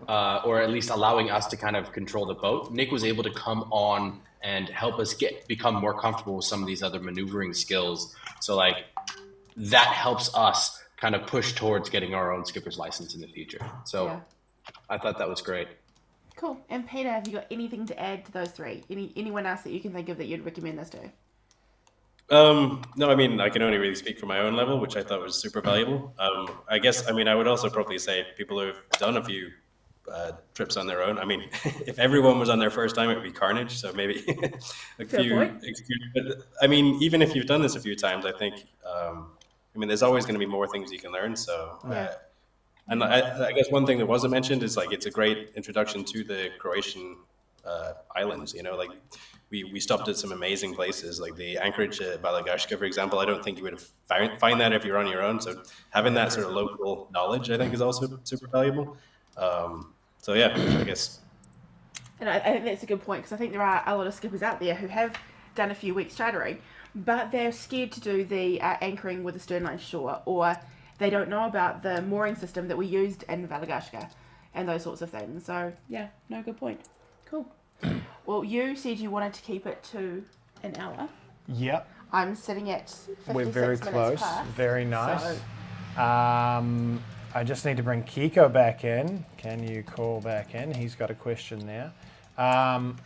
or at least allowing us to kind of control the boat, Nick was able to come on and help us become more comfortable with some of these other maneuvering skills. So like that helps us kind of push towards getting our own skipper's license in the future. So Yeah. I thought that was great. Cool. And Peter, have you got anything to add to those three? Anyone else that you can think of that you'd recommend this to? No, I mean, I can only really speak from my own level, which I thought was super valuable. I guess, I mean, I would also probably say people who've done a few trips on their own. I mean, if everyone was on their first time, it would be carnage. So maybe a Fair few point. but I mean, even if you've done this a few times, I think, I mean, there's always going to be more things you can learn. So, Yeah. and I guess one thing that wasn't mentioned is like, it's a great introduction to the Croatian islands, you know, like we stopped at some amazing places, like the anchorage at Balagashka, for example. I don't think you would have find that if you're on your own. So having that sort of local knowledge, I think, is also super valuable. So yeah, I guess. And I think that's a good point, because I think there are a lot of skippers out there who have done a few weeks chartering, but they're scared to do the anchoring with the sternline shore, or they don't know about the mooring system that we used in Valagashka and those sorts of things. So yeah, no, good point. Cool. Well, you said you wanted to keep it to an hour. Yep. I'm sitting at 56 We're very minutes close. past, Very nice. so- I just need to bring Kiko back in. Can you call back in? He's got a question there. And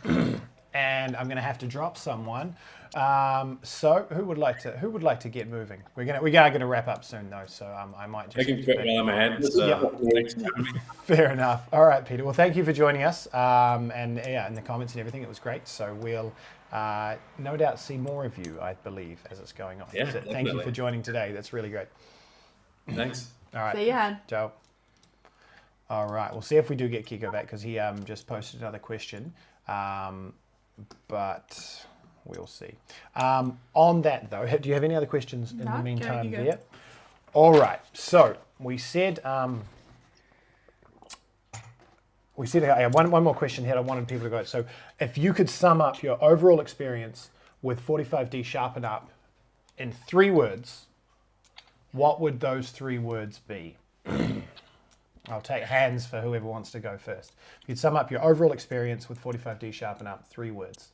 I'm going to have to drop someone. So who would like to get moving? We are going to wrap up soon though, so I might just. I can quit while I'm ahead. Thanks for having me. Fair enough. All right, Peter. Well, thank you for joining us. And yeah, in the comments and everything, it was great. So we'll no doubt see more of you, I believe, as it's going on. Yeah, So thank you definitely. for joining today. That's really great. Thanks. All right. See you, Han. Ciao. All right. We'll see if we do get Kiko back, because he just posted another question. But we'll see. On that though, do you have any other questions in No, the meantime go. there? All right. So we said I have one more question here. I wanted people to go. So if you could sum up your overall experience with 45D Sharpen Up in 3 words, what would those 3 words be? I'll take hands for whoever wants to go first. If you'd sum up your overall experience with 45D Sharpen Up, 3 words.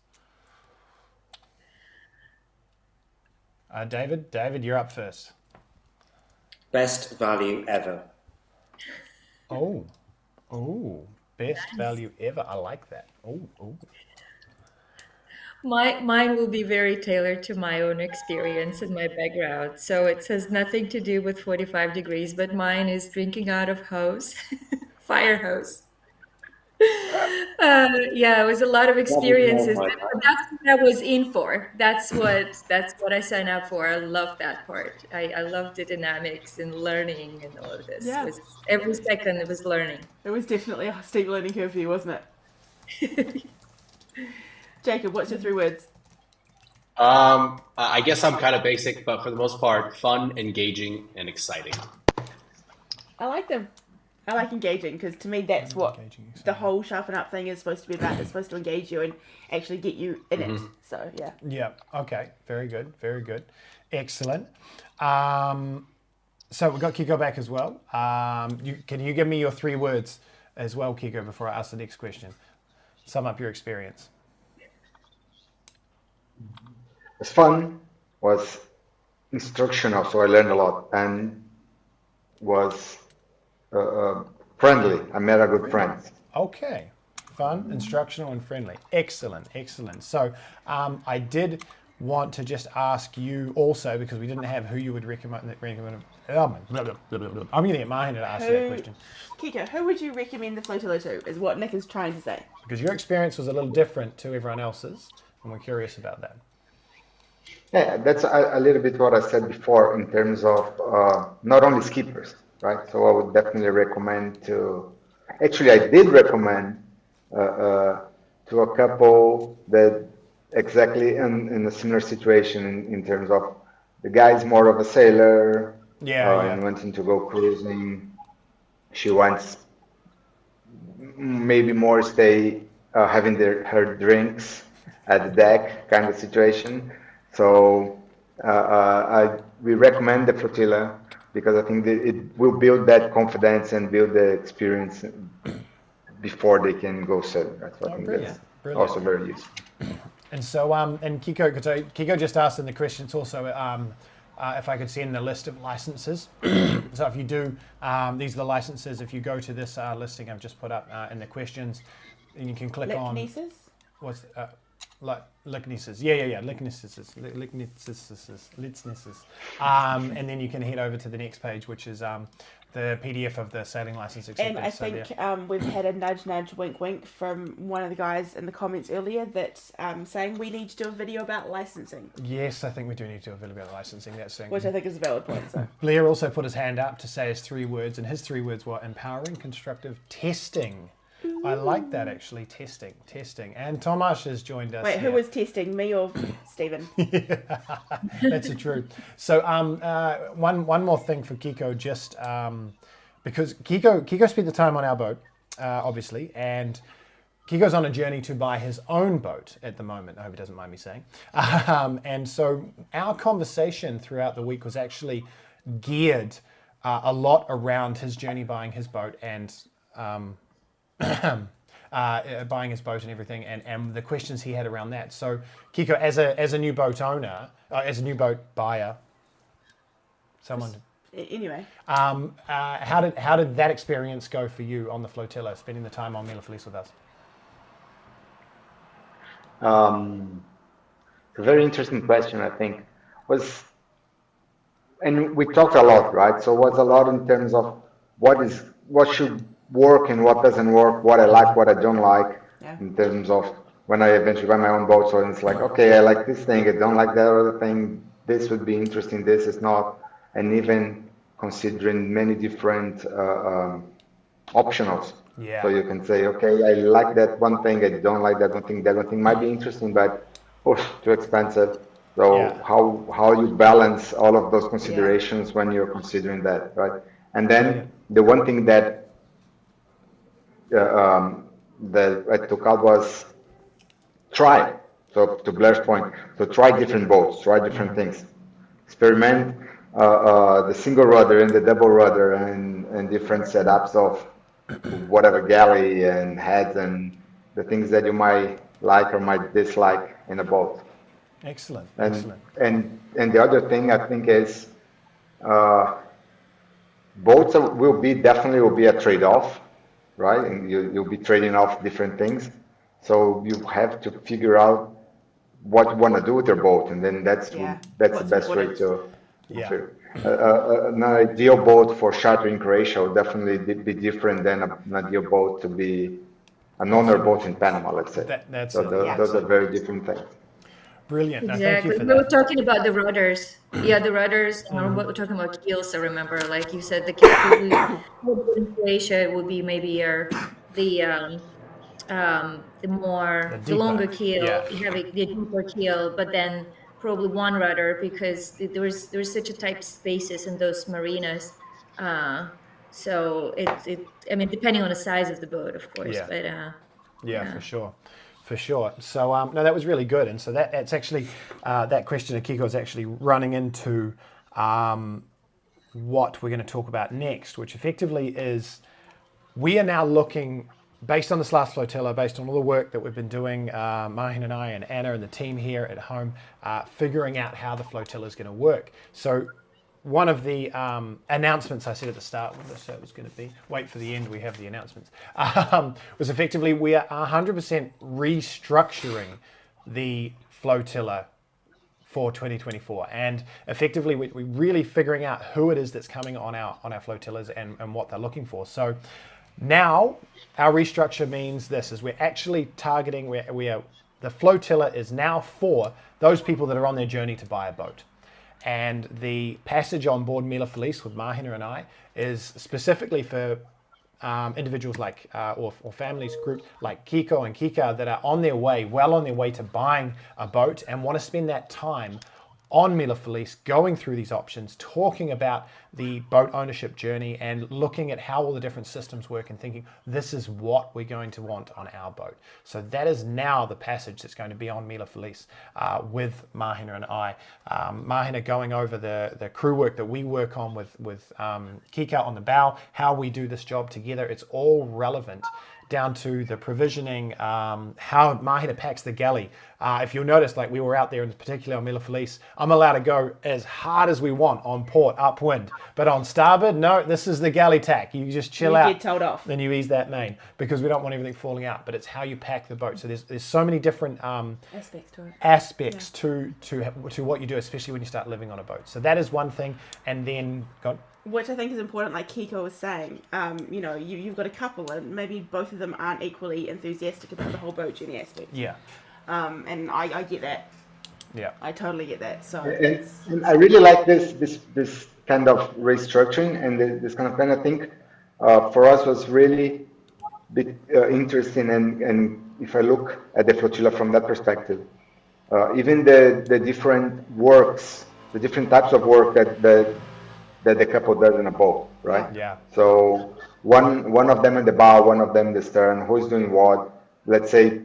David, you're up first. Best value ever. Oh, best value ever. I like that. Oh. Mine will be very tailored to my own experience and my background. So it has nothing to do with 45 degrees, but mine is drinking out of hose, fire hose. Yeah, it was a lot of experiences. my That's what I was in for. That's what I signed up for. I love that part. I love the dynamics and learning and all of this. Yeah. Every second it was learning. It was definitely a steep learning curve for you, wasn't it? Jacob, what's your 3 words? I guess I'm kind of basic, but for the most part, fun, engaging, and exciting. I like them. I like engaging, because to me that's what Engaging, exciting. the whole Sharpen Up thing is supposed to be about. It's supposed to engage you and actually get you in it. So yeah. Yeah. Okay. Very good. Excellent. So we've got Kiko back as well. Can you give me your 3 words as well, Kiko, before I ask the next question? Sum up your experience. It was fun, was instructional, so I learned a lot, and was friendly. I met a good friends. Okay. Fun, instructional, and friendly. Excellent. So I did want to just ask you also, because we didn't have who you would recommend. I'm going to get Mahin to ask that question. Kiko, who would you recommend the Flotilla to, is what Nick is trying to say. Because your experience was a little different to everyone else's, and we're curious about that. Yeah, that's a little bit what I said before in terms of not only skippers, right? So I would definitely recommend to. Actually, I did recommend to a couple that exactly in a similar situation in terms of the guy's more of a sailor and wanting to go cruising. She wants maybe more stay having her drinks at the deck kind of situation. So we recommend the Flotilla because I think that it will build that confidence and build the experience before they can go sailing. Right? So I think that's also very useful. And so, and Kiko just asked in the questions also if I could send the list of licenses. So if you do, these are the licenses. If you go to this listing I've just put up in the questions, and you can click on what's licenses. Licenses. And then you can head over to the next page, which is the PDF of the sailing license acceptance. And I think we've had a nudge, wink, wink from one of the guys in the comments earlier that's saying we need to do a video about licensing. Yes, I think we do need to do a video about licensing. Which I think is a valid point. So. Blair also put his hand up to say his 3 words, and his 3 words were empowering, constructive, testing. Ooh. I like that, actually, testing. And Tomasz has joined us. Wait, who was testing, me or Stephen? That's the truth. So one more thing for Kiko, just because Kiko spent the time on our boat, obviously, and Kiko's on a journey to buy his own boat at the moment. I hope he doesn't mind me saying. And so our conversation throughout the week was actually geared a lot around his journey buying his boat and buying his boat and everything, and the questions he had around that. So Kiko, as a new boat owner, as a new boat buyer, anyway, how did that experience go for you on the Flotilla, spending the time on Mila Feliz with us? It's a very interesting question, I think. And we talked a lot, right? So it was a lot in terms of what should work and what doesn't work, what I like, what I don't like, in terms of when I eventually buy my own boat. So it's like, okay, I like this thing, I don't like that other thing, this would be interesting, this is not, and even considering many different optionals. Yeah. So you can say, okay, I like that one thing, I don't like that one thing might be interesting, but too expensive. So how you balance all of those considerations when you're considering that, right? And then the one thing that I took out was try. So to Blair's point, so try different boats, try different things, experiment the single rudder and the double rudder and different setups of whatever galley and heads and the things that you might like or might dislike in a boat. Excellent. And the other thing I think is boats will be a trade-off, right? And you'll be trading off different things. So you have to figure out what you want to do with your boat, and then that's the best way to. An ideal boat for chartering Croatia would definitely be different than an ideal boat to be an owner boat in Panama, let's say. Those are very different things. Brilliant. No, exactly. thank you for we were that. talking about the rudders. Yeah, the rudders. We're talking about keels. I remember, like you said, the keel in Croatia would be maybe the longer keel. You have the deeper keel, but then probably one rudder because there's such a tight spaces in those marinas. So I mean, depending on the size of the boat, of course. Yeah. But For sure. So no, that was really good. And so that's actually that question of Kiko is actually running into what we're going to talk about next, which effectively is we are now looking, based on this last Flotilla, based on all the work that we've been doing, Mahin and I and Anna and the team here at home, figuring out how the Flotilla is going to work. So one of the announcements I said at the start, what I said it was going to be, wait for the end, we have the announcements, was effectively we are 100% restructuring the Flotilla for 2024. And effectively we're really figuring out who it is that's coming on our flotillas and what they're looking for. So now our restructure means this, is we're actually targeting, the Flotilla is now for those people that are on their journey to buy a boat. And the passage on board Mila Felice with Mahina and I is specifically for individuals like or families group like Kiko and Kika that are on their way, well on their way to buying a boat and want to spend that time on Mila Felice, going through these options, talking about the boat ownership journey and looking at how all the different systems work and thinking, this is what we're going to want on our boat. So that is now the passage that's going to be on Mila Felice with Mahina and I. Mahina going over the crew work that we work on with Kika on the bow, how we do this job together. It's all relevant down to the provisioning, how Mahina packs the galley. If you'll notice, like we were out there, in particular on Mila Felice, I'm allowed to go as hard as we want on port, upwind. But on starboard, no, this is the galley tack. You just chill out. You get told off. Then you ease that main, because we don't want everything falling out. But it's how you pack the boat. So there's so many different aspects to what you do, especially when you start living on a boat. So that is one thing. And then which I think is important, like Kiko was saying. You know, you've got a couple, and maybe both of them aren't equally enthusiastic about the whole boat journey aspect. Yeah. And I get that. Yeah. I totally get that. So. And I really like this kind of restructuring and this kind of thing. I think for us was really interesting, and if I look at the flotilla from that perspective, even the different works, the different types of work that the couple does in a boat, right? Yeah. So one of them in the bow, one of them in the stern. Who's doing what? Let's say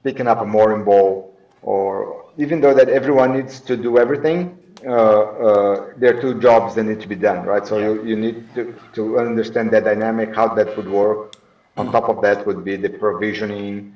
picking up a mooring ball, or even though that everyone needs to do everything, there are two jobs that need to be done, right? So you need to understand that dynamic, how that would work. On top of that would be the provisioning,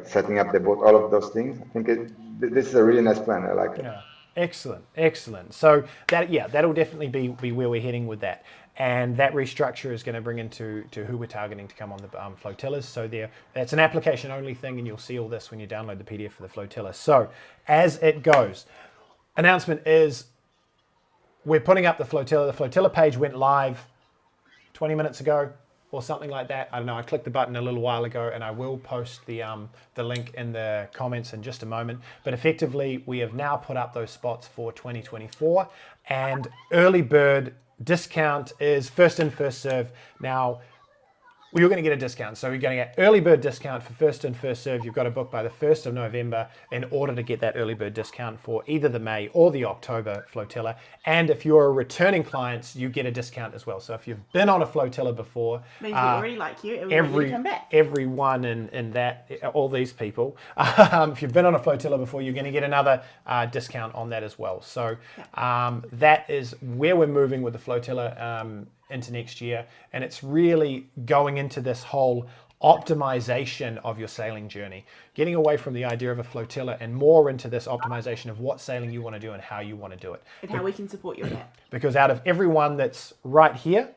setting up the boat, all of those things. I think this is a really nice plan. I like it. Yeah. Excellent. So that'll definitely be where we're heading with that. And that restructure is going to bring into who we're targeting to come on the flotillas. So it's an application only thing, and you'll see all this when you download the PDF for the flotilla. So as it goes, announcement is we're putting up the flotilla. The flotilla page went live 20 minutes ago or something like that. I don't know. I clicked the button a little while ago, and I will post the link in the comments in just a moment. But effectively, we have now put up those spots for 2024, and early bird discount is first in, first serve. Now, you're going to get a discount. So you're going to get early bird discount for first in, first serve. You've got to book by the 1st of November in order to get that early bird discount for either the May or the October flotilla. And if you're a returning client, you get a discount as well. So if you've been on a flotilla before, means we already like you, and we want you to come back. Everyone in that, all these people, if you've been on a flotilla before, you're going to get another discount on that as well. So that is where we're moving with the flotilla into next year, and it's really going into this whole optimization of your sailing journey, getting away from the idea of a flotilla and more into this optimization of what sailing you want to do and how you want to do it, and how we can support you in that. Because out of everyone that's right here,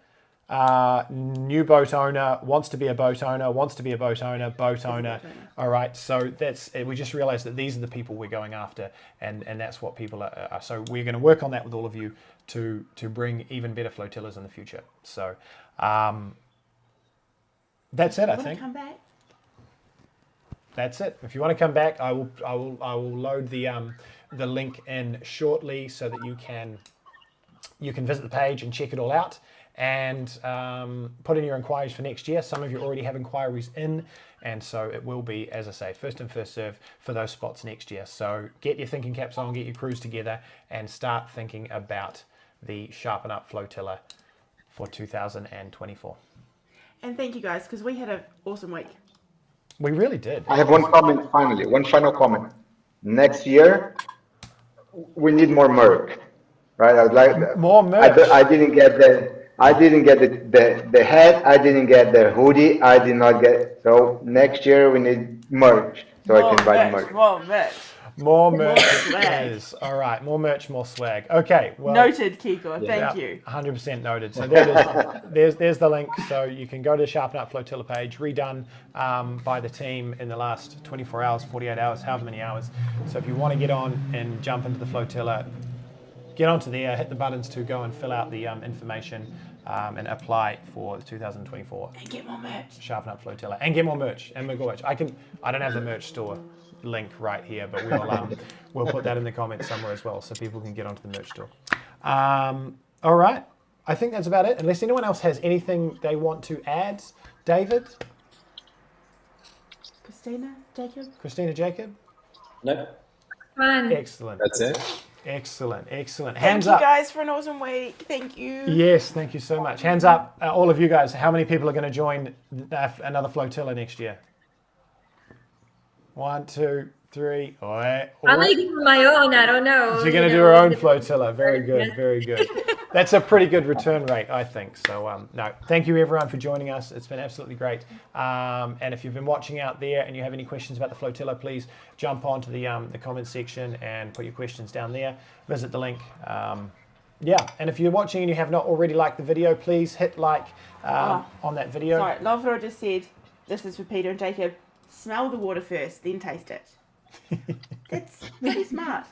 new boat owner, wants to be a boat owner, boat owner. All right, so we just realized that these are the people we're going after, and that's what people are. So we're going to work on that with all of you to bring even better flotillas in the future. So that's it, I think. Come back? That's it. If you want to come back, I will load the link in shortly so that you can visit the page and check it all out, and put in your inquiries for next year. Some of you already have inquiries in, and so it will be, as I say, first in, first serve for those spots next year. So get your thinking caps on, get your crews together, and start thinking about the Sharpen Up Flotilla for 2024. And thank you guys, because we had an awesome week. We really did. I have one final comment. Next year, we need more merch, right? I would like more merch. I didn't get the hat. I didn't get the hoodie. I did not get. So next year we need merch, so I can buy the merch. More merch. Yes. All right. More merch, more swag. Okay. Well, noted, Kiko. Thank you. 100% noted. So there's the link. So you can go to the Sharpen Up Flotilla page, redone by the team in the last 24 hours, 48 hours, however many hours. So if you want to get on and jump into the flotilla, get onto there, hit the buttons to go and fill out the information and apply for 2024. And get more merch. Sharpen Up Flotilla. And get more merch. And more merch. I don't have the merch store link right here, but we'll put that in the comments somewhere as well so people can get onto the merch store. All right. I think that's about it. Unless anyone else has anything they want to add. David? Christina, Jacob? No. Fun. Excellent. That's it. Excellent. Thank Hands you up. guys for an awesome week. Thank you. Yes, thank you so much. Hands up, all of you guys. How many people are going to join another Flotilla next year? 1, 2, 3. I'm going to do my own. I don't know. So you're going to do your own Flotilla. Very good, very good. That's a pretty good return rate, I think. So, no, thank you everyone for joining us. It's been absolutely great. And if you've been watching out there and you have any questions about the Flotilla, please jump onto the comments section and put your questions down there. Visit the link. Yeah, and if you're watching and you have not already liked the video, please hit like on that video. Sorry, Lovro just said, this is for Peter and Jacob, smell the water first, then taste it. That's pretty smart.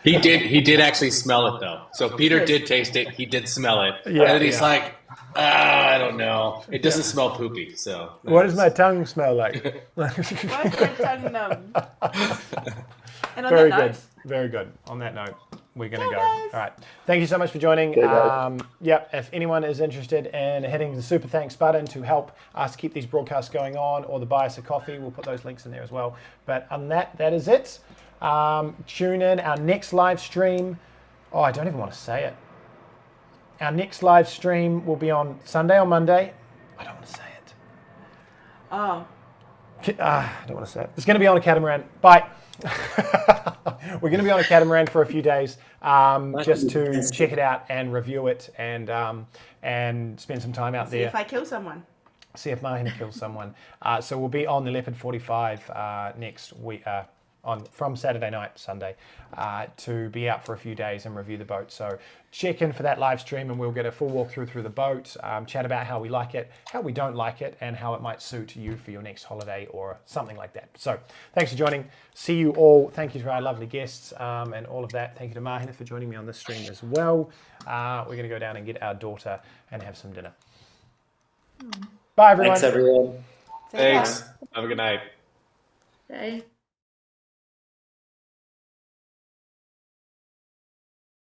He did actually smell it though. So Peter did taste it. He did smell it. Yeah, and then he's like, I don't know. It doesn't smell poopy. So what does my tongue smell like? Why is my tongue numb? And on Very that good. note, Very good. On that note, we're going to go. guys. All right. Thank you so much for joining. Yep. If anyone is interested in hitting the super thanks button to help us keep these broadcasts going on, or the buy us a coffee, we'll put those links in there as well. But on that is it. Tune in. Our next live stream. Oh, I don't even want to say it. Our next live stream will be on Sunday or Monday. I don't want to say it. oh, I don't want to say it. It's going to be on a catamaran. Bye. We're going to be on a catamaran for a few days, just to check it out and review it and spend some time out see there. if I kill someone. See if Mahina kills someone. So we'll be on the Leopard 45 next week, from Saturday night, Sunday, to be out for a few days and review the boat. So check in for that live stream and we'll get a full walkthrough through the boat, chat about how we like it, how we don't like it, and how it might suit you for your next holiday or something like that. So thanks for joining. See you all. Thank you to our lovely guests and all of that. Thank you to Mahina for joining me on this stream as well. We're going to go down and get our daughter and have some dinner. Bye, everyone. Thanks, everyone. See you Thanks. guys. Have a good night. Okay.